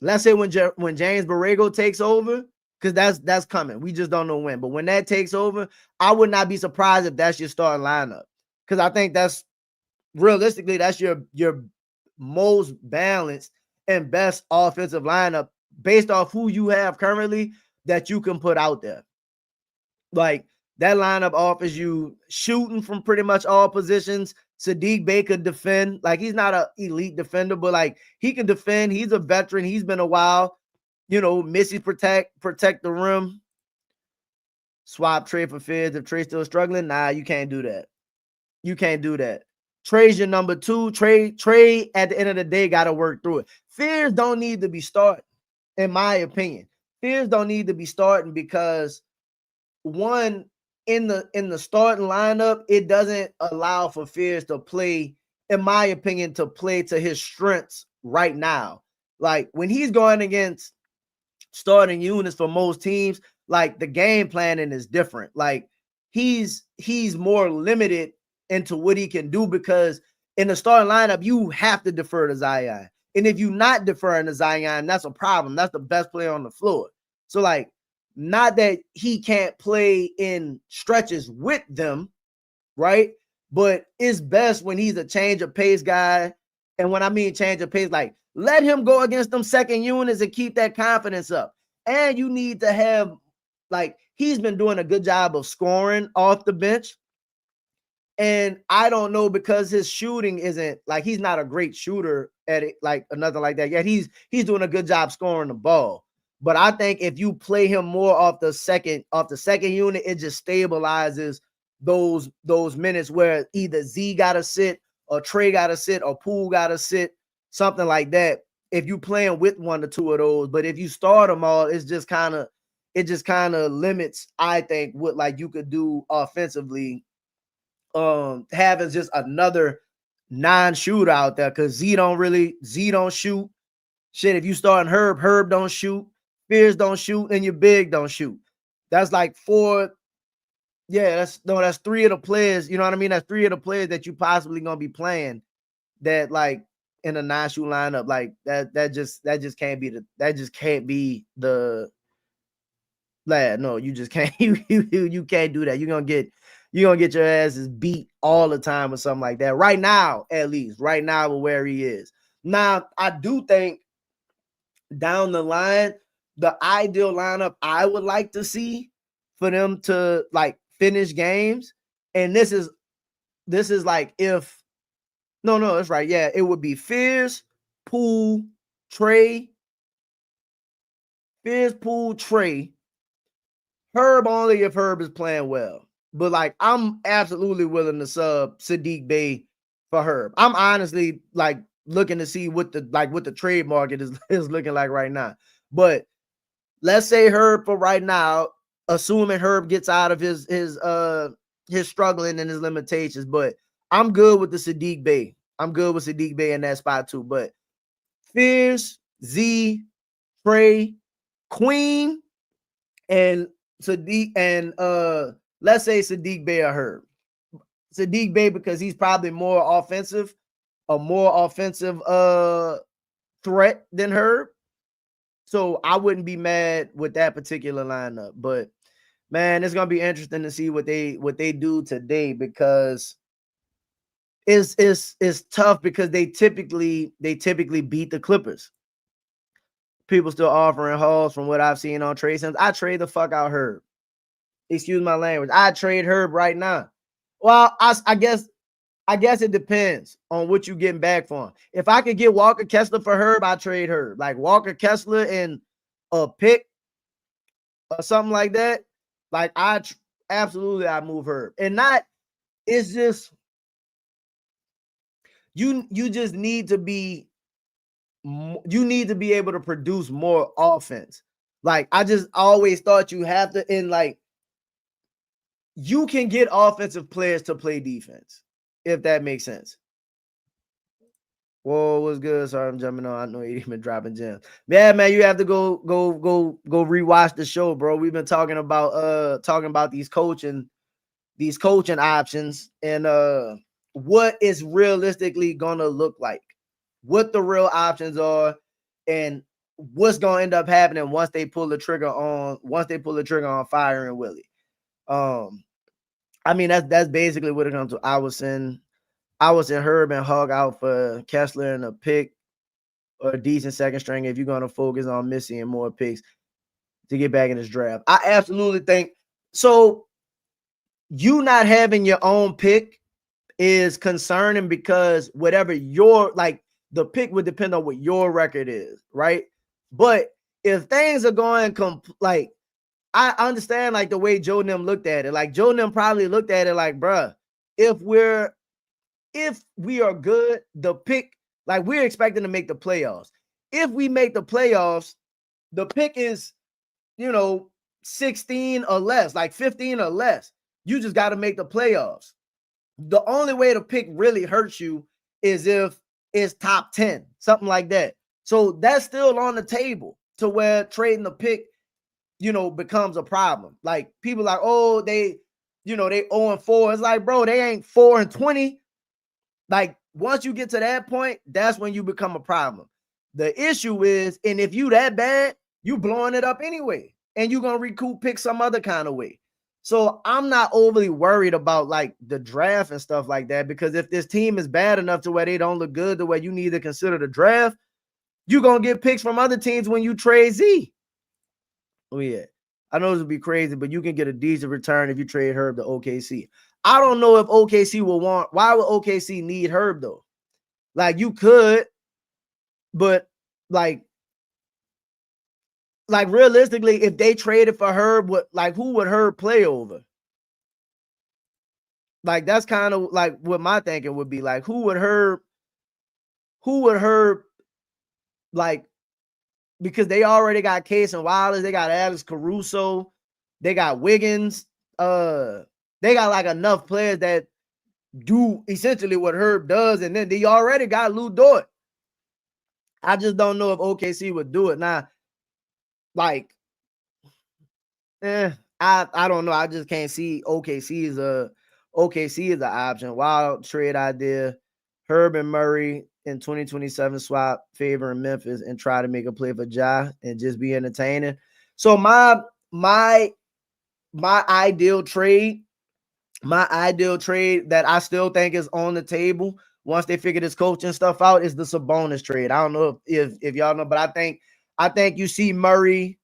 let's say when James Borrego takes over, because that's coming. We just don't know when. But when that takes over, I would not be surprised if that's your starting lineup. Because I think that's realistically that's your most balanced and best offensive lineup based off who you have currently that you can put out there. Like, that lineup offers you shooting from pretty much all positions. Saddiq Bey could defend. Like, he's not an elite defender, but like, he can defend. He's a veteran. He's been a while. Missy protect the rim. Swap trade for Fizz if Trey's still struggling. Nah, you can't do that. You can't do that. Trey's your number 2. Trey at the end of the day got to work through it. Fizz don't need to be starting, in my opinion. Fizz don't need to be starting because, one, in the starting lineup, it doesn't allow for Fizz to play, in my opinion, to play to his strengths right now. Like, when he's going against starting units for most teams, like, the game planning is different. Like, he's more limited into what he can do because in the starting lineup, you have to defer to Zion. And if you're not deferring to Zion, that's a problem. That's the best player on the floor. So, like, not that he can't play in stretches with them, right? But it's best when he's a change of pace guy. And when I mean change of pace, like, let him go against them second units and keep that confidence up. And you need to have, like, he's been doing a good job of scoring off the bench. And I don't know, because his shooting isn't, like, he's not a great shooter at it, like, or nothing like that. Yet he's doing a good job scoring the ball. But I think if you play him more off the second unit, it just stabilizes those minutes where either Z gotta sit or Trey gotta sit or Poole gotta sit, something like that. If you playing with one or two of those, but if you start them all, it just kind of limits, I think, what, like, you could do offensively. Having just another non-shooter out there, because Z don't shoot. Shit, if you starting Herb don't shoot, Fizz don't shoot, and your big don't shoot. That's like 4. Yeah, that's 3 of the players. You know what I mean? That's 3 of the players that you possibly gonna be playing that, like, in a non-shoot lineup. Like, that just can't be the lad. No, you just can't. You can't do that. You're gonna get your asses beat all the time or something like that. Right now, at least. Right now, with where he is. Now, I do think down the line, the ideal lineup I would like to see for them to, like, finish games, and this is like, if no, that's right. Yeah, it would be Fizz, Poole, Trey. Fizz, Poole, Trey. Herb only if Herb is playing well. But, like, I'm absolutely willing to sub Saddiq Bey for Herb. I'm honestly, like, looking to see what the trade market is looking like right now. But let's say Herb for right now, assuming Herb gets out of his struggling and his limitations. But I'm good with the Saddiq Bey. I'm good with Saddiq Bey in that spot too. But Fizz, Z, Trey, Queen, and Saddiq, and let's say Saddiq Bey or Herb. Saddiq Bey because he's probably a more offensive threat than Herb. So I wouldn't be mad with that particular lineup. But, man, it's gonna be interesting to see what they do today, because it's tough, because they typically beat the Clippers. People still offering hauls from what I've seen on trade sims. I trade the fuck out Herb. Excuse my language. I trade Herb right now. Well, I guess it depends on what you're getting back for him. If I could get Walker Kessler for Herb, I trade Herb. Like, Walker Kessler and a pick or something like that. Like, absolutely I move Herb. And not, it's just, you just need to be able to produce more offense. Like, I just always thought you have to, and, like, you can get offensive players to play defense, if that makes sense. Whoa, what's good? Sorry, I'm jumping on. I know you've been dropping gems. Yeah, man, you have to go rewatch the show, bro. We've been talking about these coaching options and what is realistically gonna look like, what the real options are, and what's gonna end up happening once they pull the trigger on firing Willie. I mean that's basically what it comes to. I was in Herb and Hug out for Kessler and a pick or a decent second string if you're gonna focus on Missy and more picks to get back in this draft. I absolutely think so. You not having your own pick is concerning because whatever your the pick would depend on what your record is, right? But if things are going I understand like the way Joe and them looked at it. Like Joe and them probably looked at it like, bruh, if we are good, the pick, like we're expecting to make the playoffs. If we make the playoffs, the pick is, 16 or less, like 15 or less. You just got to make the playoffs. The only way the pick really hurts you is if it's top 10, something like that. So that's still on the table to where trading the pick, becomes a problem. Like people like, oh, they 0-4. It's like, bro, they ain't 4-20. Like once you get to that point, that's when you become a problem. The issue is, and if you that bad, you blowing it up anyway, and you're gonna recoup pick some other kind of way. So I'm not overly worried about like the draft and stuff like that, because if this team is bad enough to where they don't look good, the way you need to consider the draft, you're gonna get picks from other teams when you trade Z. Oh yeah, I know this would be crazy, but you can get a decent return if you trade Herb to OKC. I don't know if OKC will want. Why would OKC need Herb though? Like you could, but like realistically, if they traded for Herb, who would Herb play over? Like that's kind of like what my thinking would be. Like who would Herb like, because they already got Case and Wallace, they got Alex Caruso, they got Wiggins, they got like enough players that do essentially what Herb does, and then they already got Lou Dort. I just don't know if OKC would do it now. Like, I don't know. I just can't see OKC is an option. Wild trade idea. Herb and Murray in 2027 swap, favoring Memphis and try to make a play for Ja and just be entertaining. So my ideal trade that I still think is on the table once they figure this coaching stuff out is the Sabonis trade. I don't know if y'all know, but I think you see Murray,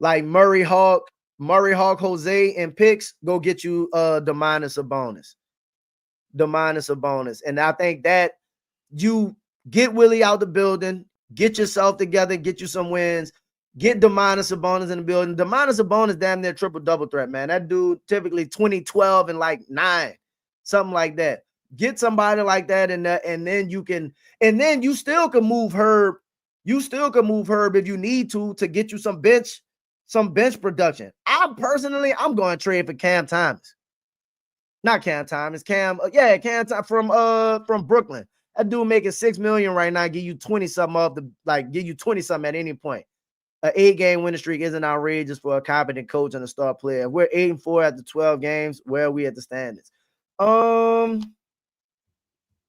like Murray Hawk, Jose, and picks go get you Domantas Sabonis. And I think that you get Willie out the building, get yourself together, get you some wins, get Domantas Sabonis in the building. Domantas Sabonis damn near triple-double threat, man. That dude typically 2012 and like 9, something like that. Get somebody like that in there, and then you still can move Herb. You still can move Herb if you need to get you some bench production. I'm going to trade for Cam Thomas. Not Cam Thomas, Cam Thomas from Brooklyn. That dude making $6 million right now, give you 20-something give you 20-something at any point. An 8-game winning streak isn't outrageous for a competent coach and a star player. We're 8-4 after 12 games. Where are we at the standings? An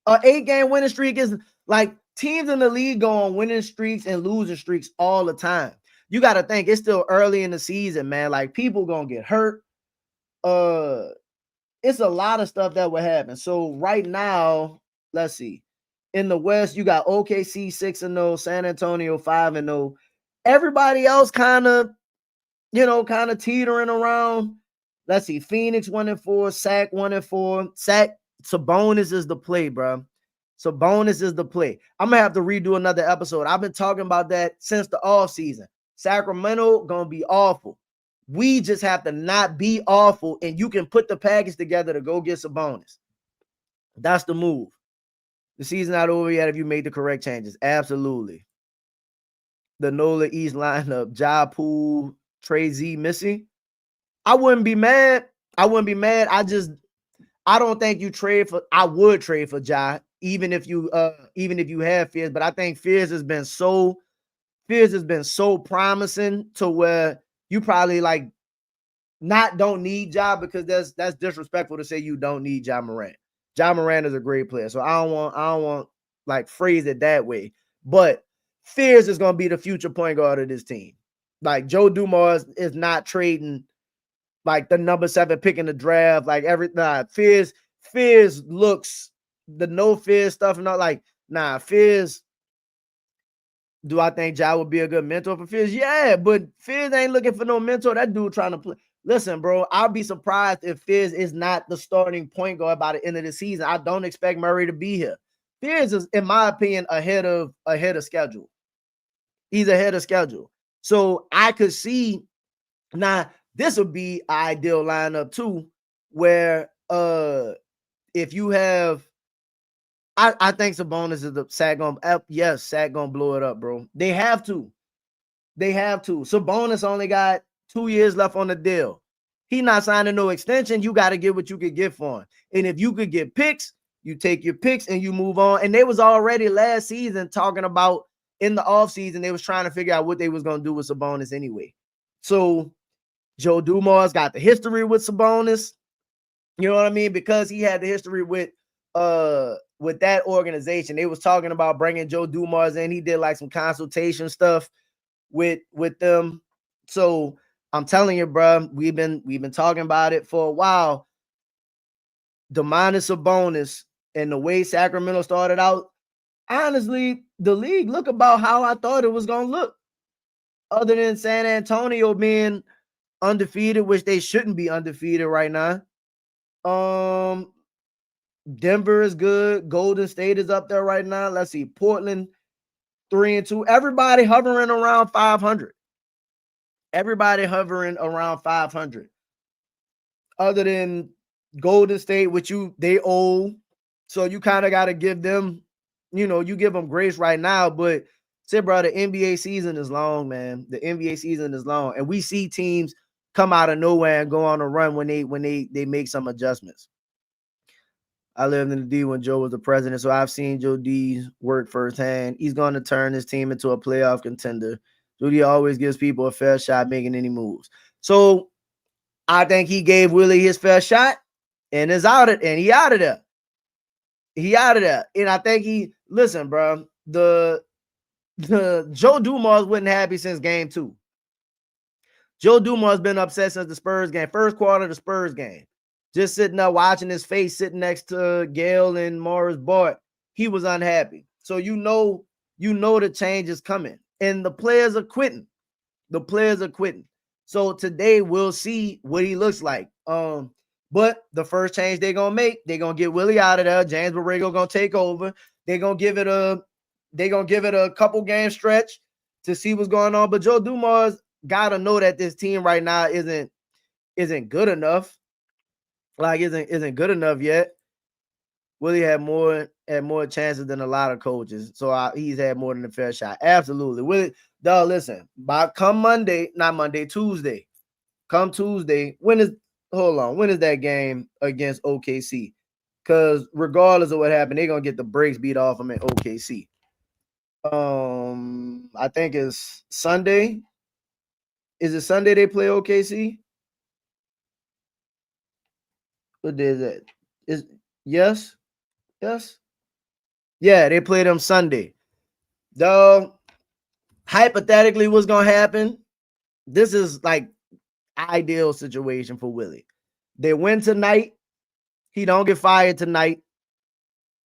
8-game winning streak is like teams in the league go on winning streaks and losing streaks all the time. You got to think it's still early in the season, man. Like people gonna get hurt. It's a lot of stuff that will happen. So right now, let's see. In the West, you got OKC 6-0, San Antonio 5-0. Everybody else kind of teetering around. Let's see. Phoenix 1-4, Sac 1-4. Sac, Sabonis is the play, bro. Sabonis is the play. I'm gonna have to redo another episode. I've been talking about that since the offseason. Sacramento gonna be awful. We just have to not be awful, and you can put the package together to go get Sabonis. That's the move. The season not over yet if you made the correct changes. Absolutely. The Nola East lineup, Ja Poole, Trey Z, Missy. I wouldn't be mad. I don't think you trade for. I would trade for Ja even if you have Fears, but I think Fears has been so promising to where you probably like don't need Ja, because that's disrespectful to say you don't need Ja Morant. Ja Morant is a great player, so I don't want like phrase it that way. But Fears is gonna be the future point guard of this team. Like Joe Dumars is not trading like the number 7 pick in the draft. Like Fears looks the no Fears stuff and not like Fears. Do I think Ja would be a good mentor for Fears? Yeah, but Fears ain't looking for no mentor. That dude trying to play. Listen, bro, I'll be surprised if Fears is not the starting point guard by the end of the season. I don't expect Murray to be here. Fears is, in my opinion, ahead of schedule. He's ahead of schedule. So I could see now this would be an ideal lineup too, where if you have I think Sabonis is the Sac gonna blow it up, bro. They have to. Sabonis only got 2 years left on the deal. He not signing no extension. You got to get what you could get for him. And if you could get picks, you take your picks and you move on. And they was already last season talking about in the offseason, they was trying to figure out what they was going to do with Sabonis anyway. So Joe Dumars got the history with Sabonis. You know what I mean? Because he had the history with that organization. They was talking about bringing Joe Dumars in. He did like some consultation stuff with them. So I'm telling you, bro, we've been talking about it for a while. Domantas Sabonis and the way Sacramento started out, honestly, the league look about how I thought it was gonna look. Other than San Antonio being undefeated, which they shouldn't be undefeated right now. Denver is good. Golden State is up there right now. Let's see, Portland 3-2. Everybody hovering around 500. Other than Golden State, which they owe, so you kind of got to give them, you give them grace right now. But say, bro, the NBA season is long, man. The NBA season is long, and we see teams come out of nowhere and go on a run when they make some adjustments. I lived in the D when Joe was the president, so I've seen Joe D work firsthand. He's going to turn his team into a playoff contender. Joe D always gives people a fair shot making any moves. So I think he gave Willie his fair shot and he out of there. And I think listen, bro, the Joe Dumars wasn't happy since game 2. Joe Dumars been upset since the Spurs game, first quarter of the Spurs game. Just sitting there watching his face, sitting next to Gale and Morris Bart. He was unhappy. So you know the change is coming. And the players are quitting. So today we'll see what he looks like. But the first change they're gonna make, they're gonna get Willie out of there. James Borrego gonna take over. They're gonna give it a couple game stretch to see what's going on. But Joe Dumars gotta know that this team right now isn't good enough. Like isn't good enough yet. Willie had more chances than a lot of coaches, so he's had more than a fair shot. Absolutely, Willie. Dog, listen. Tuesday. Come Tuesday. When is that game against OKC? Because regardless of what happened, they're gonna get the brakes beat off them at OKC. I think it's Sunday. Is it Sunday they play OKC? What day is that? Yes. Yeah, they play them Sunday. Dog, hypothetically, what's gonna happen? This is like ideal situation for Willie. They win tonight. He don't get fired tonight.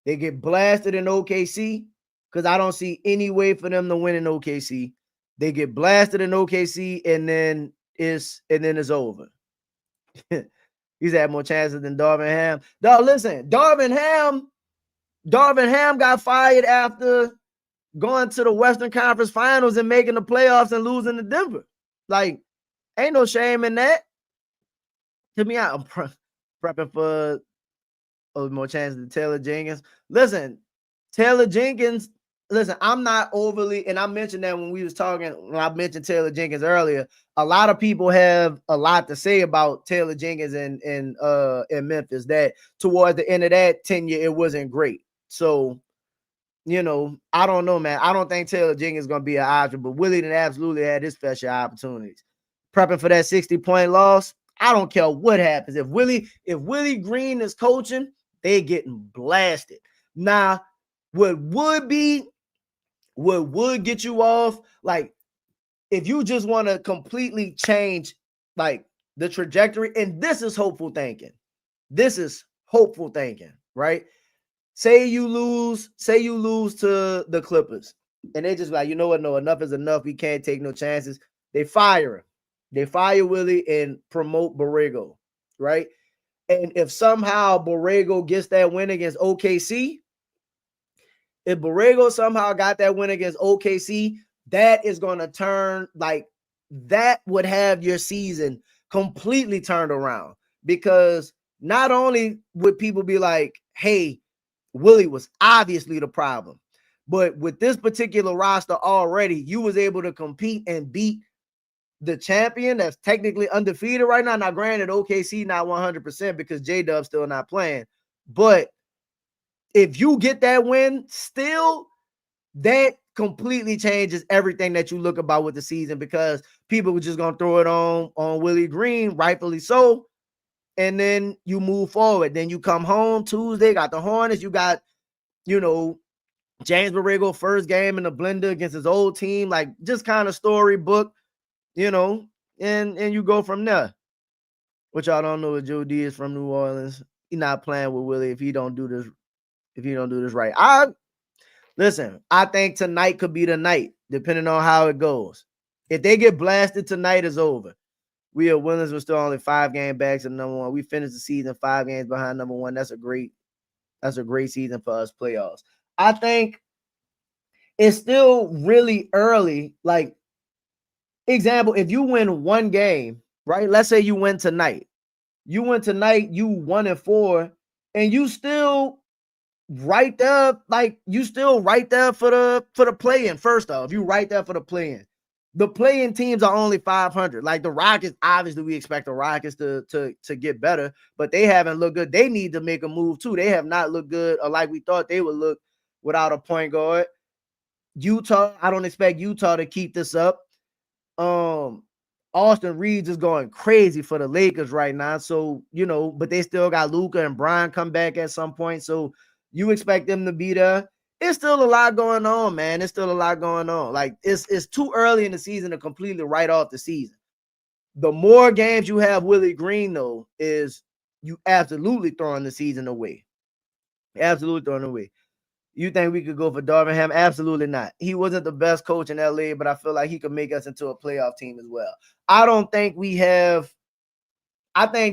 They get blasted in OKC because I don't see any way for them to win in OKC. They get blasted in OKC and then it's over. He's had more chances than Darvin Ham. Dog, listen, Darvin Ham got fired after going to the Western Conference Finals and making the playoffs and losing to Denver. Like, ain't no shame in that. To me, I'm prepping for more chances than Taylor Jenkins. Listen, I'm not overly, and I mentioned that when I mentioned Taylor Jenkins earlier. A lot of people have a lot to say about Taylor Jenkins in Memphis, that towards the end of that tenure, it wasn't great. So, I don't know, man. I don't think Taylor Jenkins is going to be an option, but Willie done absolutely had his special opportunities. Prepping for that 60-point loss, I don't care what happens. If Willie Green is coaching, they're getting blasted. Now, what would get you off, like, if you just want to completely change, like, the trajectory, and this is hopeful thinking. This is hopeful thinking, right? Say you lose to the Clippers, and they just like, you know what? No, enough is enough. We can't take no chances. They fire him. They fire Willie and promote Borrego, right? And if somehow Borrego gets that win against OKC, if Borrego somehow got that win against OKC, that is going to turn, like, that would have your season completely turned around, because not only would people be like, hey, Willie was obviously the problem, but with this particular roster already, you was able to compete and beat the champion that's technically undefeated right now. Now, granted, OKC not 100% because J-Dub's still not playing, but if you get that win still, that completely changes everything that you look about with the season, because people were just going to throw it on Willie Green, rightfully so. And then you move forward. Then you come home Tuesday, got the Hornets. You got, James Borrego first game in the blender against his old team, like, just kind of storybook, and you go from there. Which y'all don't know, Joe D is from New Orleans. He's not playing with Willie if he don't do this right. I think tonight could be the night, depending on how it goes. If they get blasted tonight, it's over. We are winners. We're still only 5 game backs and number one. We finished the season 5 games behind number one. That's a great season for us playoffs. I think it's still really early. Like, example, if you win one game, right? Let's say you win tonight. You 1-4, and you still right there, like, you still right there for the play-in. First off, you right there for the play-in. The play-in teams are only 500. Like, the Rockets, obviously we expect the Rockets to get better, but they haven't looked good. They need to make a move too. They have not looked good, or like we thought they would look, without a point guard. Utah, I don't expect Utah to keep this up. Austin Reeves is going crazy for the Lakers right now. So, but they still got Luka and Brian come back at some point. So you expect them to be there. It's still a lot going on, man. It's still a lot going on. Like, it's too early in the season to completely write off the season. The more games you have Willie Green, though, is you absolutely throwing the season away. Absolutely throwing it away. You think we could go for Darvin Ham? Absolutely not. He wasn't the best coach in LA, but I feel like he could make us into a playoff team as well. I think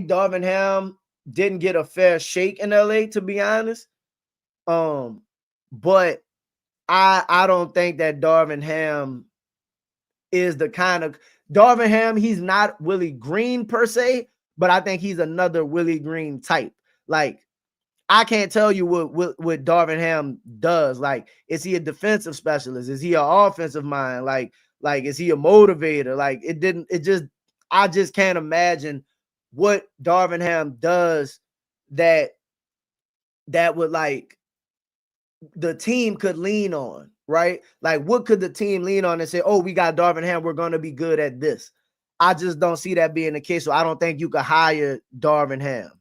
Darvin Ham didn't get a fair shake in LA, to be honest. But I don't think that Darvin Ham is the kind of Darvin Ham. He's not Willie Green per se, but I think he's another Willie Green type. Like, I can't tell you what Darvin Ham does. Like, is he a defensive specialist? Is he an offensive mind? Like, is he a motivator? Like, I just can't imagine what Darvin Ham does that would, like, the team could lean on, right? Like, what could the team lean on and say, oh, we got Darvin Ham, we're going to be good at this? I just don't see that being the case. So I don't think you could hire Darvin Ham.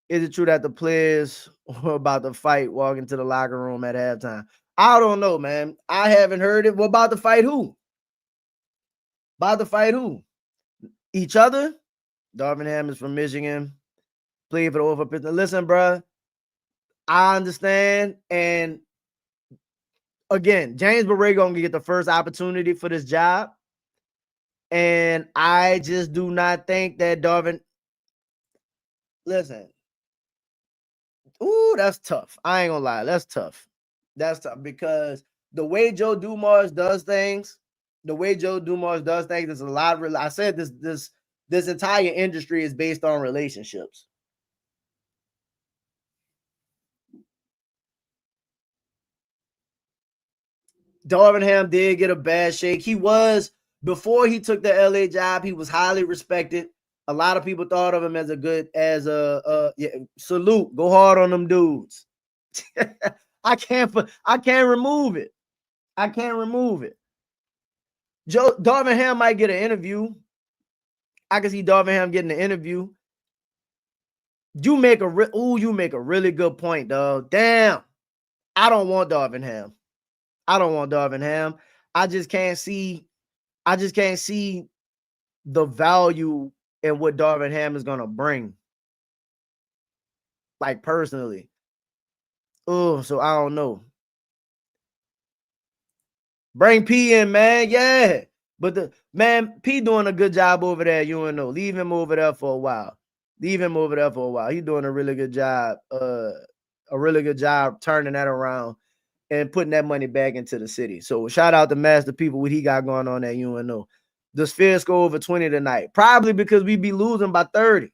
Is it true that the players were about to fight walking to the locker room at halftime? I don't know, man. I haven't heard it. Well, about to fight who? About to fight who? Each other? Darvin Ham is from Michigan. Played for the over Pistons. Listen, bro, I understand. And again, James Borrego gonna get the first opportunity for this job. And I just do not think that Darvin. Listen. Ooh, that's tough. I ain't gonna lie. That's tough. That's tough because the way Joe Dumars does things, is a lot of. I said this entire industry is based on relationships. Darvin Ham did get a bad shake. He was, before he took the LA job, he was highly respected. A lot of people thought of him as salute. Go hard on them dudes. I can't remove it. I can't remove it. Darvin Ham might get an interview. I can see Darvin Ham getting an interview. You make a really good point, dog. Damn. I don't want Darvin Ham. I just can't see the value in what Darvin Ham is gonna bring. Like personally. Oh, so I don't know. Bring P in, man. Yeah. But P doing a good job over there at UNO. Leave him over there for a while. He's doing a really good job. Turning that around and putting that money back into the city. So shout out to Master People, what he got going on at UNO. The Sphere score over 20 tonight. Probably because we be losing by 30.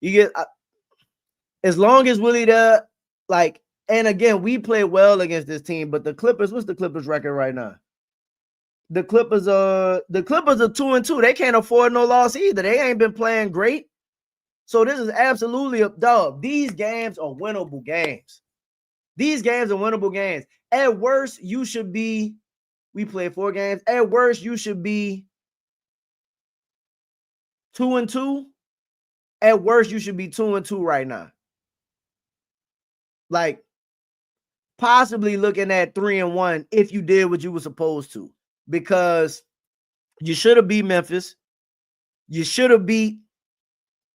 You get as long as Willie there, like, and again, we play well against this team, but the Clippers, what's the Clippers record right now? The Clippers are 2-2. They can't afford no loss either. They ain't been playing great. So this is absolutely a dub. These games are winnable games. At worst, you should be, we play 4 games. At worst, you should be 2-2. At worst, you should be 2-2 right now. Like, possibly looking at 3-1 if you did what you were supposed to. Because you should have beat Memphis. You should have beat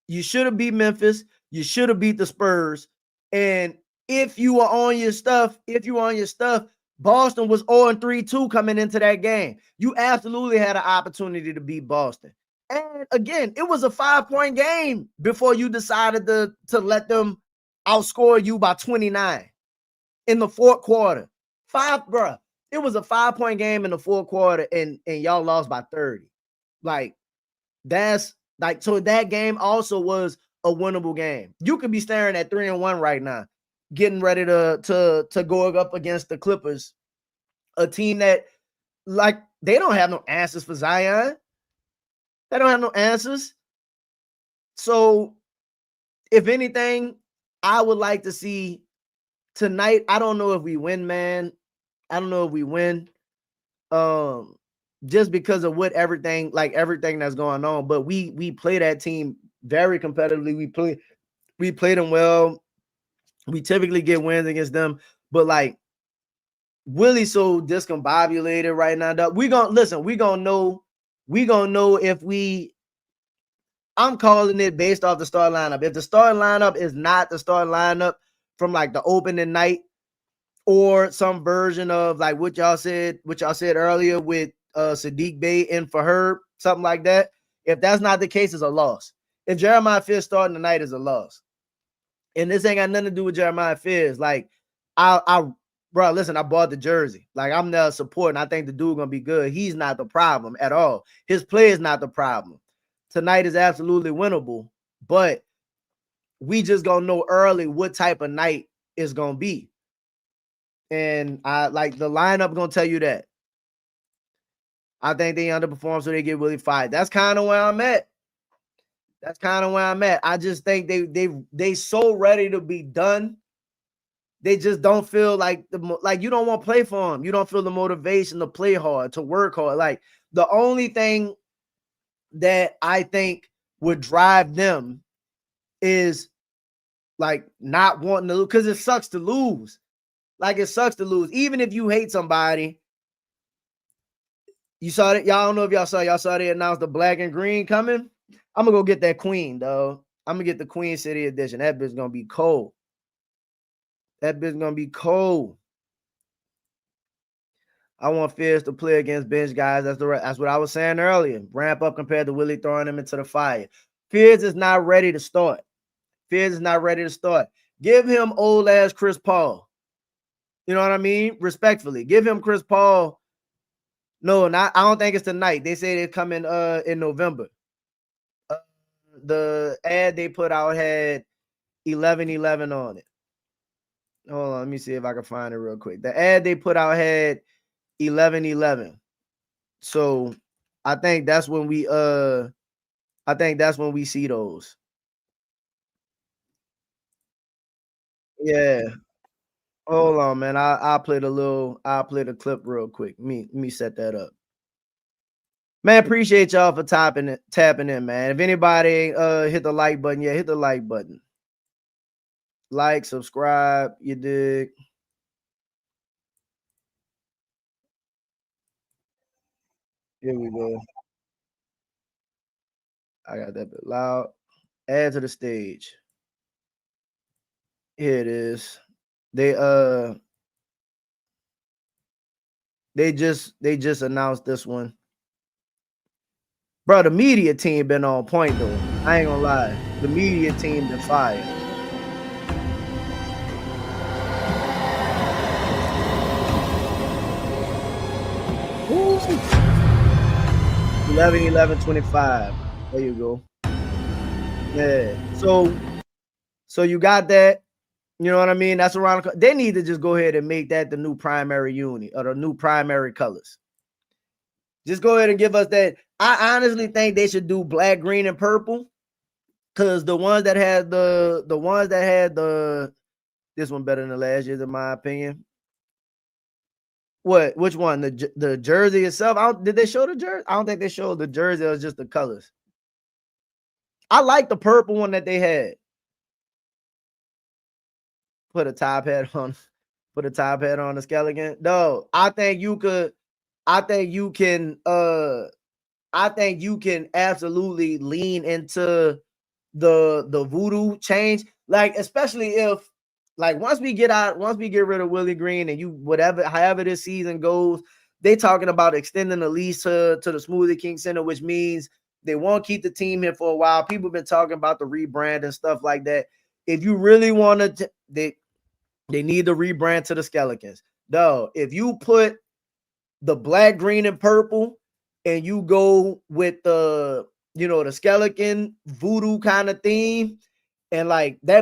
Memphis. You should have beat the Spurs. And if you are on your stuff, Boston was 0-3-2 coming into that game. You absolutely had an opportunity to beat Boston. And again, it was a 5-point game before you decided to let them outscore you by 29 in the fourth quarter. It was a 5-point game in the fourth quarter, and y'all lost by 30. Like, that's like, so that game also was a winnable game. You could be staring at 3-1 right now, getting ready to go up against the Clippers, a team that, like, they don't have no answers for Zion. They don't have no answers. So, if anything, I would like to see tonight. I don't know if we win, man. Just because of what everything that's going on. But we play that team very competitively. We play them well. We typically get wins against them. But like, Willie's so discombobulated right now. We gonna know if we. I'm calling it based off the start lineup. If the starting lineup is not the starting lineup from like the opening night, or some version of like what y'all said earlier with Sadiq Bey in for Herb, something like that. If that's not the case, it's a loss. If Jeremiah Fears starting tonight, is a loss. And this ain't got nothing to do with Jeremiah Fears. Like, bro, listen, I bought the jersey. Like, I'm there supporting. I think the dude gonna be good. He's not the problem at all. His play is not the problem. Tonight is absolutely winnable, but we just gonna know early what type of night it's gonna be. And I like the lineup gonna tell you that. I think they underperform, so they get Willie fired. That's kind of where I'm at. I just think they so ready to be done. They just don't feel like you don't want to play for them. You don't feel the motivation to play hard, to work hard. Like, the only thing that I think would drive them is like not wanting to lose, because it sucks to lose. Like, it sucks to lose. Even if you hate somebody, you saw it. Y'all don't know if y'all saw they announced the black and green coming. I'm gonna go get that queen, though. I'm gonna get the Queen City edition. That bitch gonna be cold. I want Fierce to play against bench guys. That's what I was saying earlier. Ramp up compared to Willie throwing him into the fire. Fierce is not ready to start. Give him old ass Chris Paul. You know what I mean? Respectfully, give him Chris Paul. No, I don't think it's tonight. They say they're coming in November. The ad they put out had 11-11 on it. Hold on, let me see if I can find it real quick. The ad they put out had 11-11. So I think that's when we see those. Yeah. Hold on, man. I'll play the clip real quick. Let me set that up. Man, appreciate y'all for tapping in, man. If anybody hit the like button, yeah, hit the like button. Like, subscribe, you dig. Here we go. I got that bit loud. Add to the stage. Here it is. They just announced this one. Bro, the media team been on point though. I ain't gonna lie. The media team been fire. Woo. 11-11-25. There you go. Yeah. So you got that. You know what I mean? That's around. They need to just go ahead and make that the new primary uni or the new primary colors. Just go ahead and give us that. I honestly think they should do black, green, and purple. Cause the ones that had this one better than last year's, in my opinion. What? Which one? The jersey itself? Did they show the jersey? I don't think they showed the jersey. It was just the colors. I like the purple one that they had. Put a top hat on. Put a top hat on the skeleton. No, I think you can absolutely lean into the voodoo change. Like, especially if like once we get rid of Willie Green and however this season goes, they talking about extending the lease to the Smoothie King Center, which means they won't keep the team here for a while. People been talking about the rebrand and stuff like that. If you really want to, they need to rebrand to the Skeletons. No, if you put the black, green, and purple, and you go with the skeleton voodoo kind of theme, and like the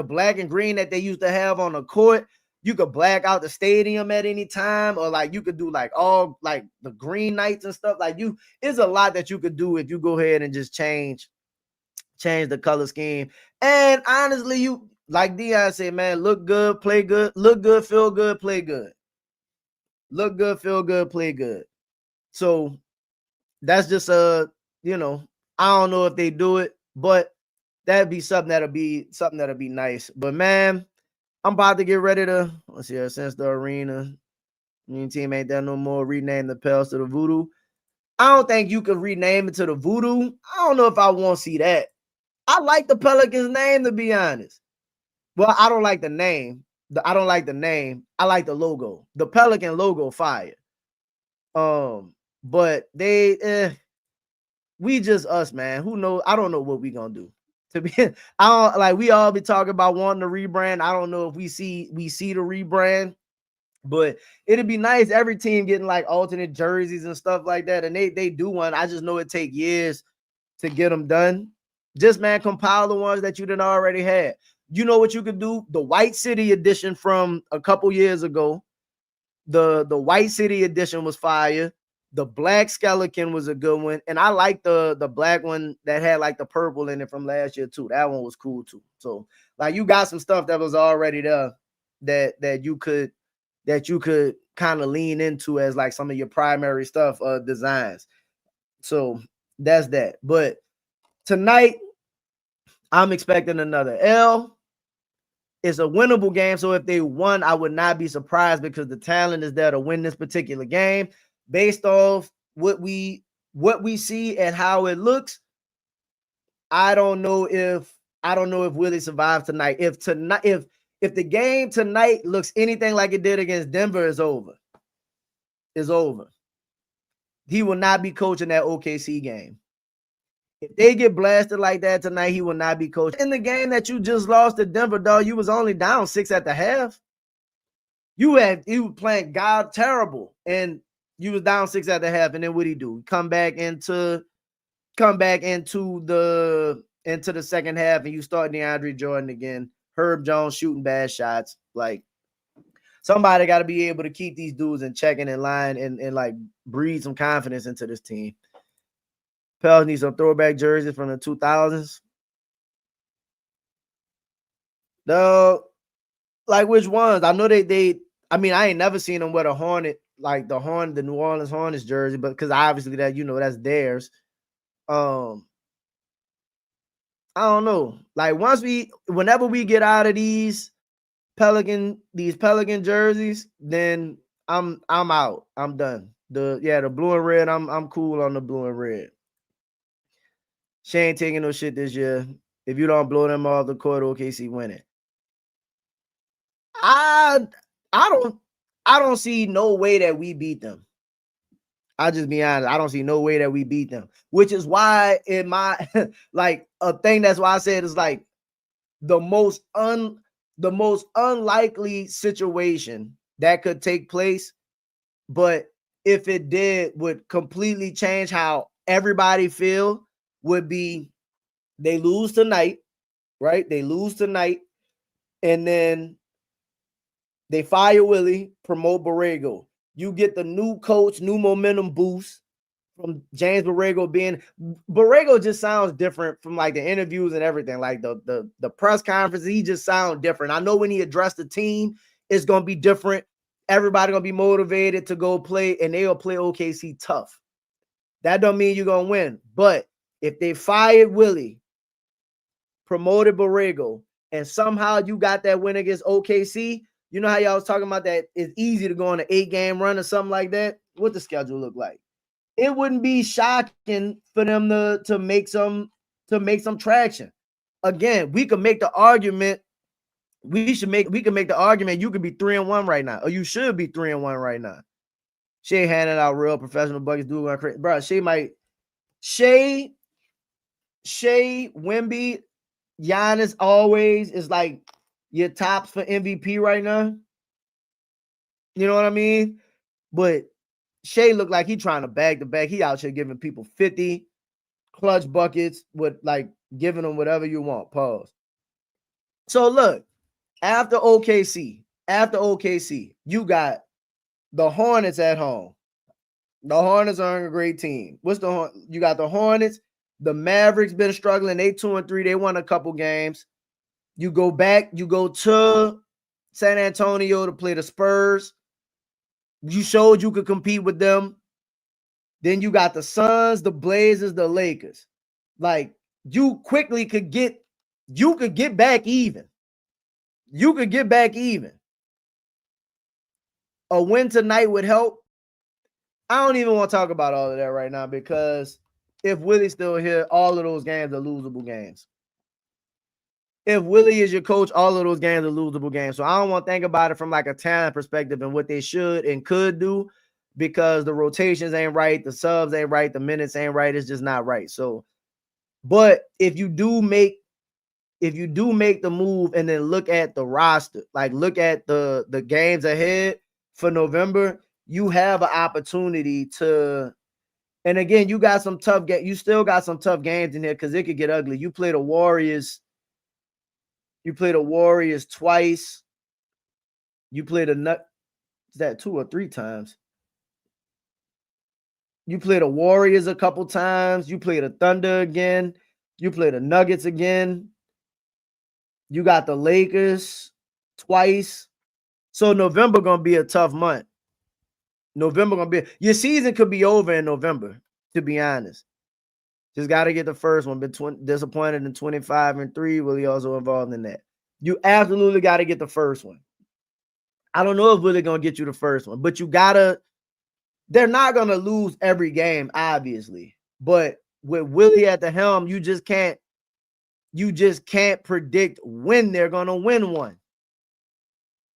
black and green that they used to have on the court, you could black out the stadium at any time, or like you could do like all like the green nights and stuff. Like it's a lot that you could do if you go ahead and just change the color scheme. And honestly, you like Dion said, man, look good, play good, look good, feel good, play good. Look good, feel good, play good. So that's just I don't know if they do it, but that'd be something that'll be nice. But man, I'm about to get ready to since the arena team ain't there no more, rename the Pels to the Voodoo. I don't think you could rename it to the Voodoo. I don't know if I want to see that. I like the Pelicans name, to be honest. Well, I don't like the name. I don't like the name. I like the logo. The Pelican logo fire. But we just us, man. Who knows? I don't know what we gonna do. To be, I don't like. We all be talking about wanting to rebrand. I don't know if we see the rebrand, but it'd be nice. Every team getting like alternate jerseys and stuff like that, and they do one. I just know it take years to get them done. Just man, compile the ones that you didn't already had. You know what you could do? The White City edition from a couple years ago. The White City edition was fire. The black skeleton was a good one, and I like the black one that had like the purple in it from last year too. That one was cool too. So like you got some stuff that was already there that you could kind of lean into as like some of your primary stuff designs. So that's that. But tonight I'm expecting another L. It's a winnable game. So if they won, I would not be surprised because the talent is there to win this particular game based off what we see and how it looks. I don't know if Willie survives tonight. If the game tonight looks anything like it did against Denver, is over. It's over. He will not be coaching that OKC game. If they get blasted like that tonight, he will not be coaching. In the game that you just lost to Denver, dog, you was only down 6 at the half. You were playing God terrible, and you was down 6 at the half. And then what'd he do? Come back into the second half, and you start DeAndre Jordan again. Herb Jones shooting bad shots. Like somebody got to be able to keep these dudes in checking in line and like breathe some confidence into this team. Pels need some throwback jerseys from the 2000s. The like which ones? I know they I mean, I ain't never seen them wear a Hornet, like the New Orleans Hornets jersey, but because obviously that that's theirs. I don't know. Like whenever we get out of these Pelican jerseys, then I'm out. I'm done. The blue and red. I'm cool on the blue and red. She ain't taking no shit this year. If you don't blow them off the court, OKC winning. I don't see no way that we beat them. I'll just be honest. I don't see no way that we beat them. Which is why in my like a thing that's why I said it's like the most unlikely situation that could take place. But if it did, would completely change how everybody feel would be they lose tonight, right? They lose tonight, and then they fire Willie, promote Borrego. You get the new coach, new momentum boost from James Borrego Borrego just sounds different from like the interviews and everything. Like the press conference, he just sounds different. I know when he addressed the team, it's gonna be different. Everybody gonna be motivated to go play, and they'll play OKC tough. That don't mean you're gonna win. But if they fired Willie, promoted Borrego, and somehow you got that win against OKC, you know how y'all was talking about that it's easy to go on an 8-game run or something like that? What the schedule look like? It wouldn't be shocking for them to make some traction. Again, we could make the argument. We can make the argument you could be 3-1 right now, or you should be 3-1 right now. Shea handing out real professional buckets, doing crazy. Bro, Shea, Wemby, Giannis always is like your tops for MVP right now. You know what I mean? But Shea looked like he trying to bag the bag. He out here giving people 50 clutch buckets with like giving them whatever you want. Pause. So look, after OKC, you got the Hornets at home. The Hornets are a great team. You got the Hornets. The Mavericks been struggling. They 2-3. They won a couple games. You go to San Antonio to play the Spurs. You showed you could compete with them. Then you got the Suns, the Blazers, the Lakers. Like you quickly could get back even. You could get back even. A win tonight would help. I don't even want to talk about all of that right now because if Willie's still here, all of those games are losable games. If Willie is your coach, all of those games are losable games. So I don't want to think about it from like a talent perspective and what they should and could do because the rotations ain't right, the subs ain't right, the minutes ain't right. It's just not right. So, but if you do make the move and then look at the roster, like look at the games ahead for November, you have an opportunity to, and again, you got some tough you still got some tough games in here because it could get ugly. You play the Warriors twice. You played is that 2 or 3 times? You play the Warriors a couple times. You play the Thunder again. You play the Nuggets again. You got the Lakers twice. So November gonna be a tough month. Your season could be over in November, to be honest. Just got to get the first one. Been disappointed in 25-3. Willie also involved in that. You absolutely got to get the first one. I don't know if Willie gonna get you the first one, but you gotta. They're not gonna lose every game, obviously. But with Willie at the helm, you just can't predict when they're gonna win one.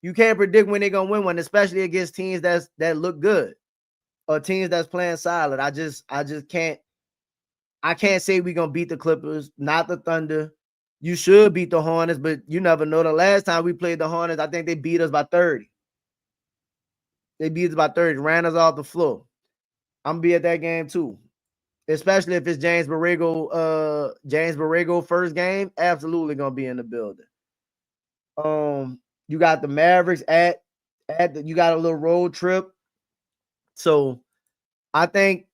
You can't predict when they're gonna win one, especially against teams that look good or teams that's playing solid. I just can't. I can't say we're gonna beat the Clippers, not the Thunder. You should beat the Hornets, but you never know. The last time we played the Hornets, I think they beat us by 30. They beat us by 30, ran us off the floor. I'm gonna be at that game too. Especially if it's James Borrego first game, absolutely gonna be in the building. You got the Mavericks you got a little road trip. So I think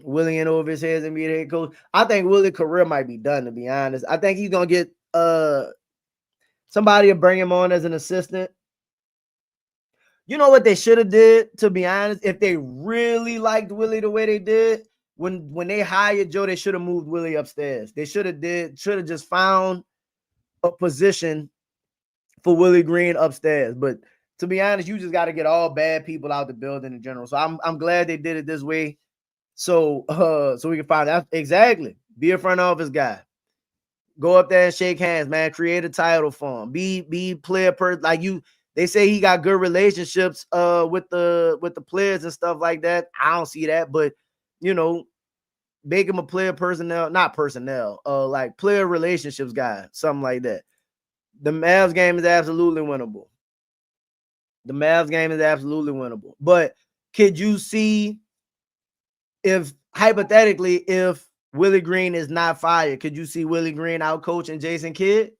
Willie in over his head and be the head coach. I think Willie's career might be done, to be honest. I think he's gonna get Somebody will bring him on as an assistant. You know what they should have did, to be honest, if they really liked Willie the way they did, when they hired Joe, they should have moved Willie upstairs. They should have just found a position for Willie Green upstairs. But to be honest, you just got to get all bad people out the building in general. So I'm glad they did it this way. So we can find out exactly. Be a front office guy. Go up there and shake hands, man. Create a title for him. Be player person like you. They say he got good relationships with the players and stuff like that. I don't see that, but you know, make him a player personnel, not personnel, like player relationships guy, something like that. The Mavs game is absolutely winnable. The Mavs game is absolutely winnable. But could you see if hypothetically, if Willie Green is not fired, could you see Willie Green out coaching Jason Kidd?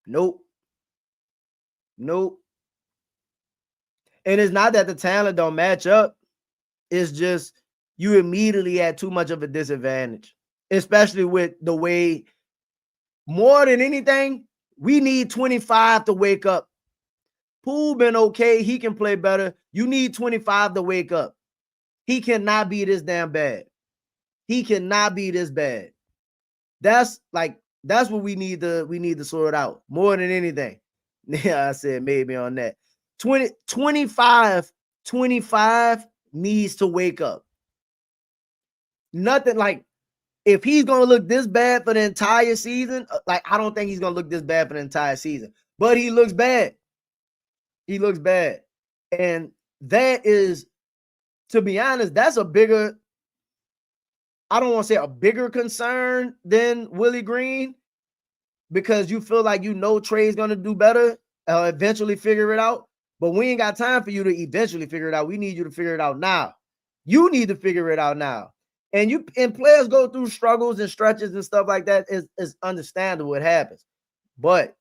Nope. Nope. And it's not that the talent don't match up. It's just you immediately had too much of a disadvantage, especially with the way, more than anything, we need 25 to wake up. Poole been okay. He can play better. You need 25 to wake up. He cannot be this damn bad. He cannot be this bad. That's what we need to sort out more than anything. Yeah, I said maybe on that. 25 needs to wake up. Nothing like if he's going to look this bad for the entire season, like I don't think he's going to look this bad for the entire season, but he looks bad. He looks bad. And that is, to be honest, that's a bigger, I don't want to say a bigger concern than Willie Green, because you feel like Trey's going to do better, eventually figure it out. But we ain't got time for you to eventually figure it out. We need you to figure it out now. You need to figure it out now. And players go through struggles and stretches and stuff like that. It's understandable. It happens. But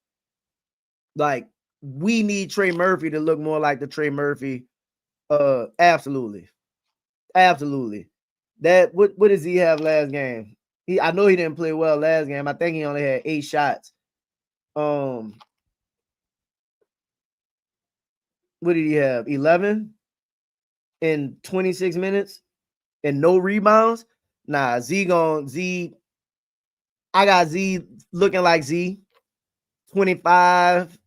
like, we need Trey Murphy to look more like the Trey Murphy. Absolutely. Absolutely. That what does he have last game? I know he didn't play well last game. I think he only had 8 shots. What did he have? 11 in 26 minutes and no rebounds? Nah, I got Z looking like Z. 25,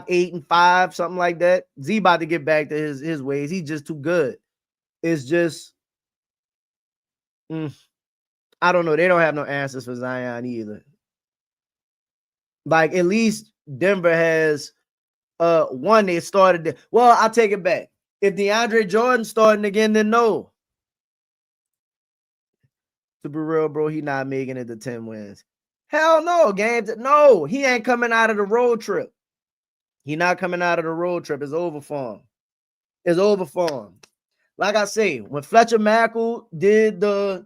8 and 5, something like that. Z about to get back to his ways. He's just too good. It's just I don't know. They don't have no answers for Zion either. Like, at least Denver has one. They started. Well, I'll take it back. If DeAndre Jordan's starting again, then no. To be real, bro, he not making it to 10 wins. Hell no, games. No, he ain't coming out of the road trip. He not coming out of the road trip. It's over for him. It's over for him. Like I say, when Fletcher Mackle did the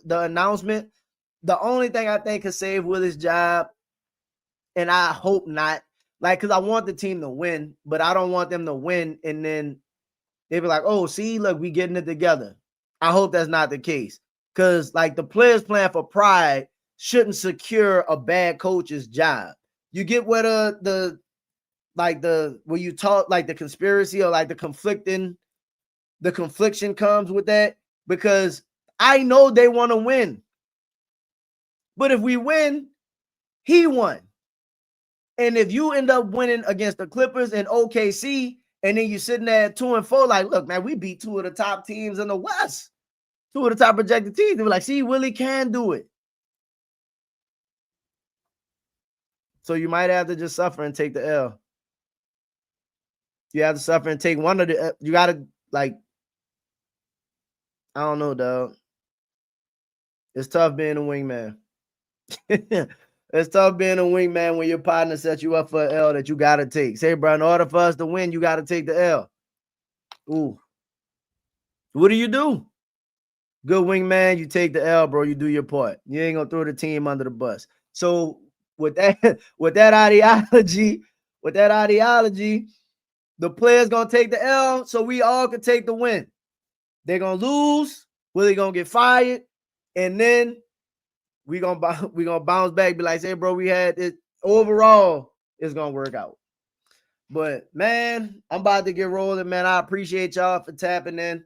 announcement, the only thing I think could save Willie's job, and I hope not, like, because I want the team to win, but I don't want them to win and then they be like, oh, see, look, we getting it together. I hope that's not the case, because like the players playing for pride shouldn't secure a bad coach's job. You get where when you talk like the conspiracy or like the confliction comes with that, because I know they want to win. But if we win, he won. And if you end up winning against the Clippers and OKC, and then you're sitting there at 2-4, like, look, man, we beat 2 of the top teams in the West, 2 of the top projected teams. They were like, see, Willie can do it. So you might have to just suffer and take the L. You have to suffer and take one of the, you got to, like, I don't know, dog. It's tough being a wingman. It's tough being a wingman when your partner sets you up for an L that you got to take. Say, bro, in order for us to win, you got to take the L. Ooh. What do? Good wingman, you take the L, bro. You do your part. You ain't going to throw the team under the bus. So with that ideology, the players going to take the L so we all can take the win. They're going to lose. Willie going to get fired. And then we gonna bounce back, be like, say, bro, we had it overall, it's gonna work out. But man, I'm about to get rolling, man. I appreciate y'all for tapping in.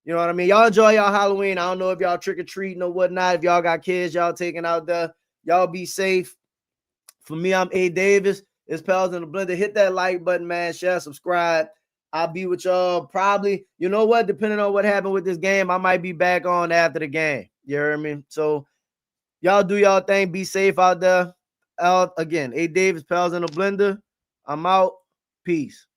You know what I mean? Y'all enjoy y'all Halloween. I don't know if y'all trick-or-treating or whatnot. If y'all got kids, y'all taking out there. Y'all be safe. For me, I'm A. Davis. It's Pels in the Blender. Hit that like button, man. Share, subscribe. I'll be with y'all probably. You know what? Depending on what happened with this game, I might be back on after the game. You hear me? So y'all do y'all thing. Be safe out there. Again, A. Davis, Pels in the Blender. I'm out. Peace.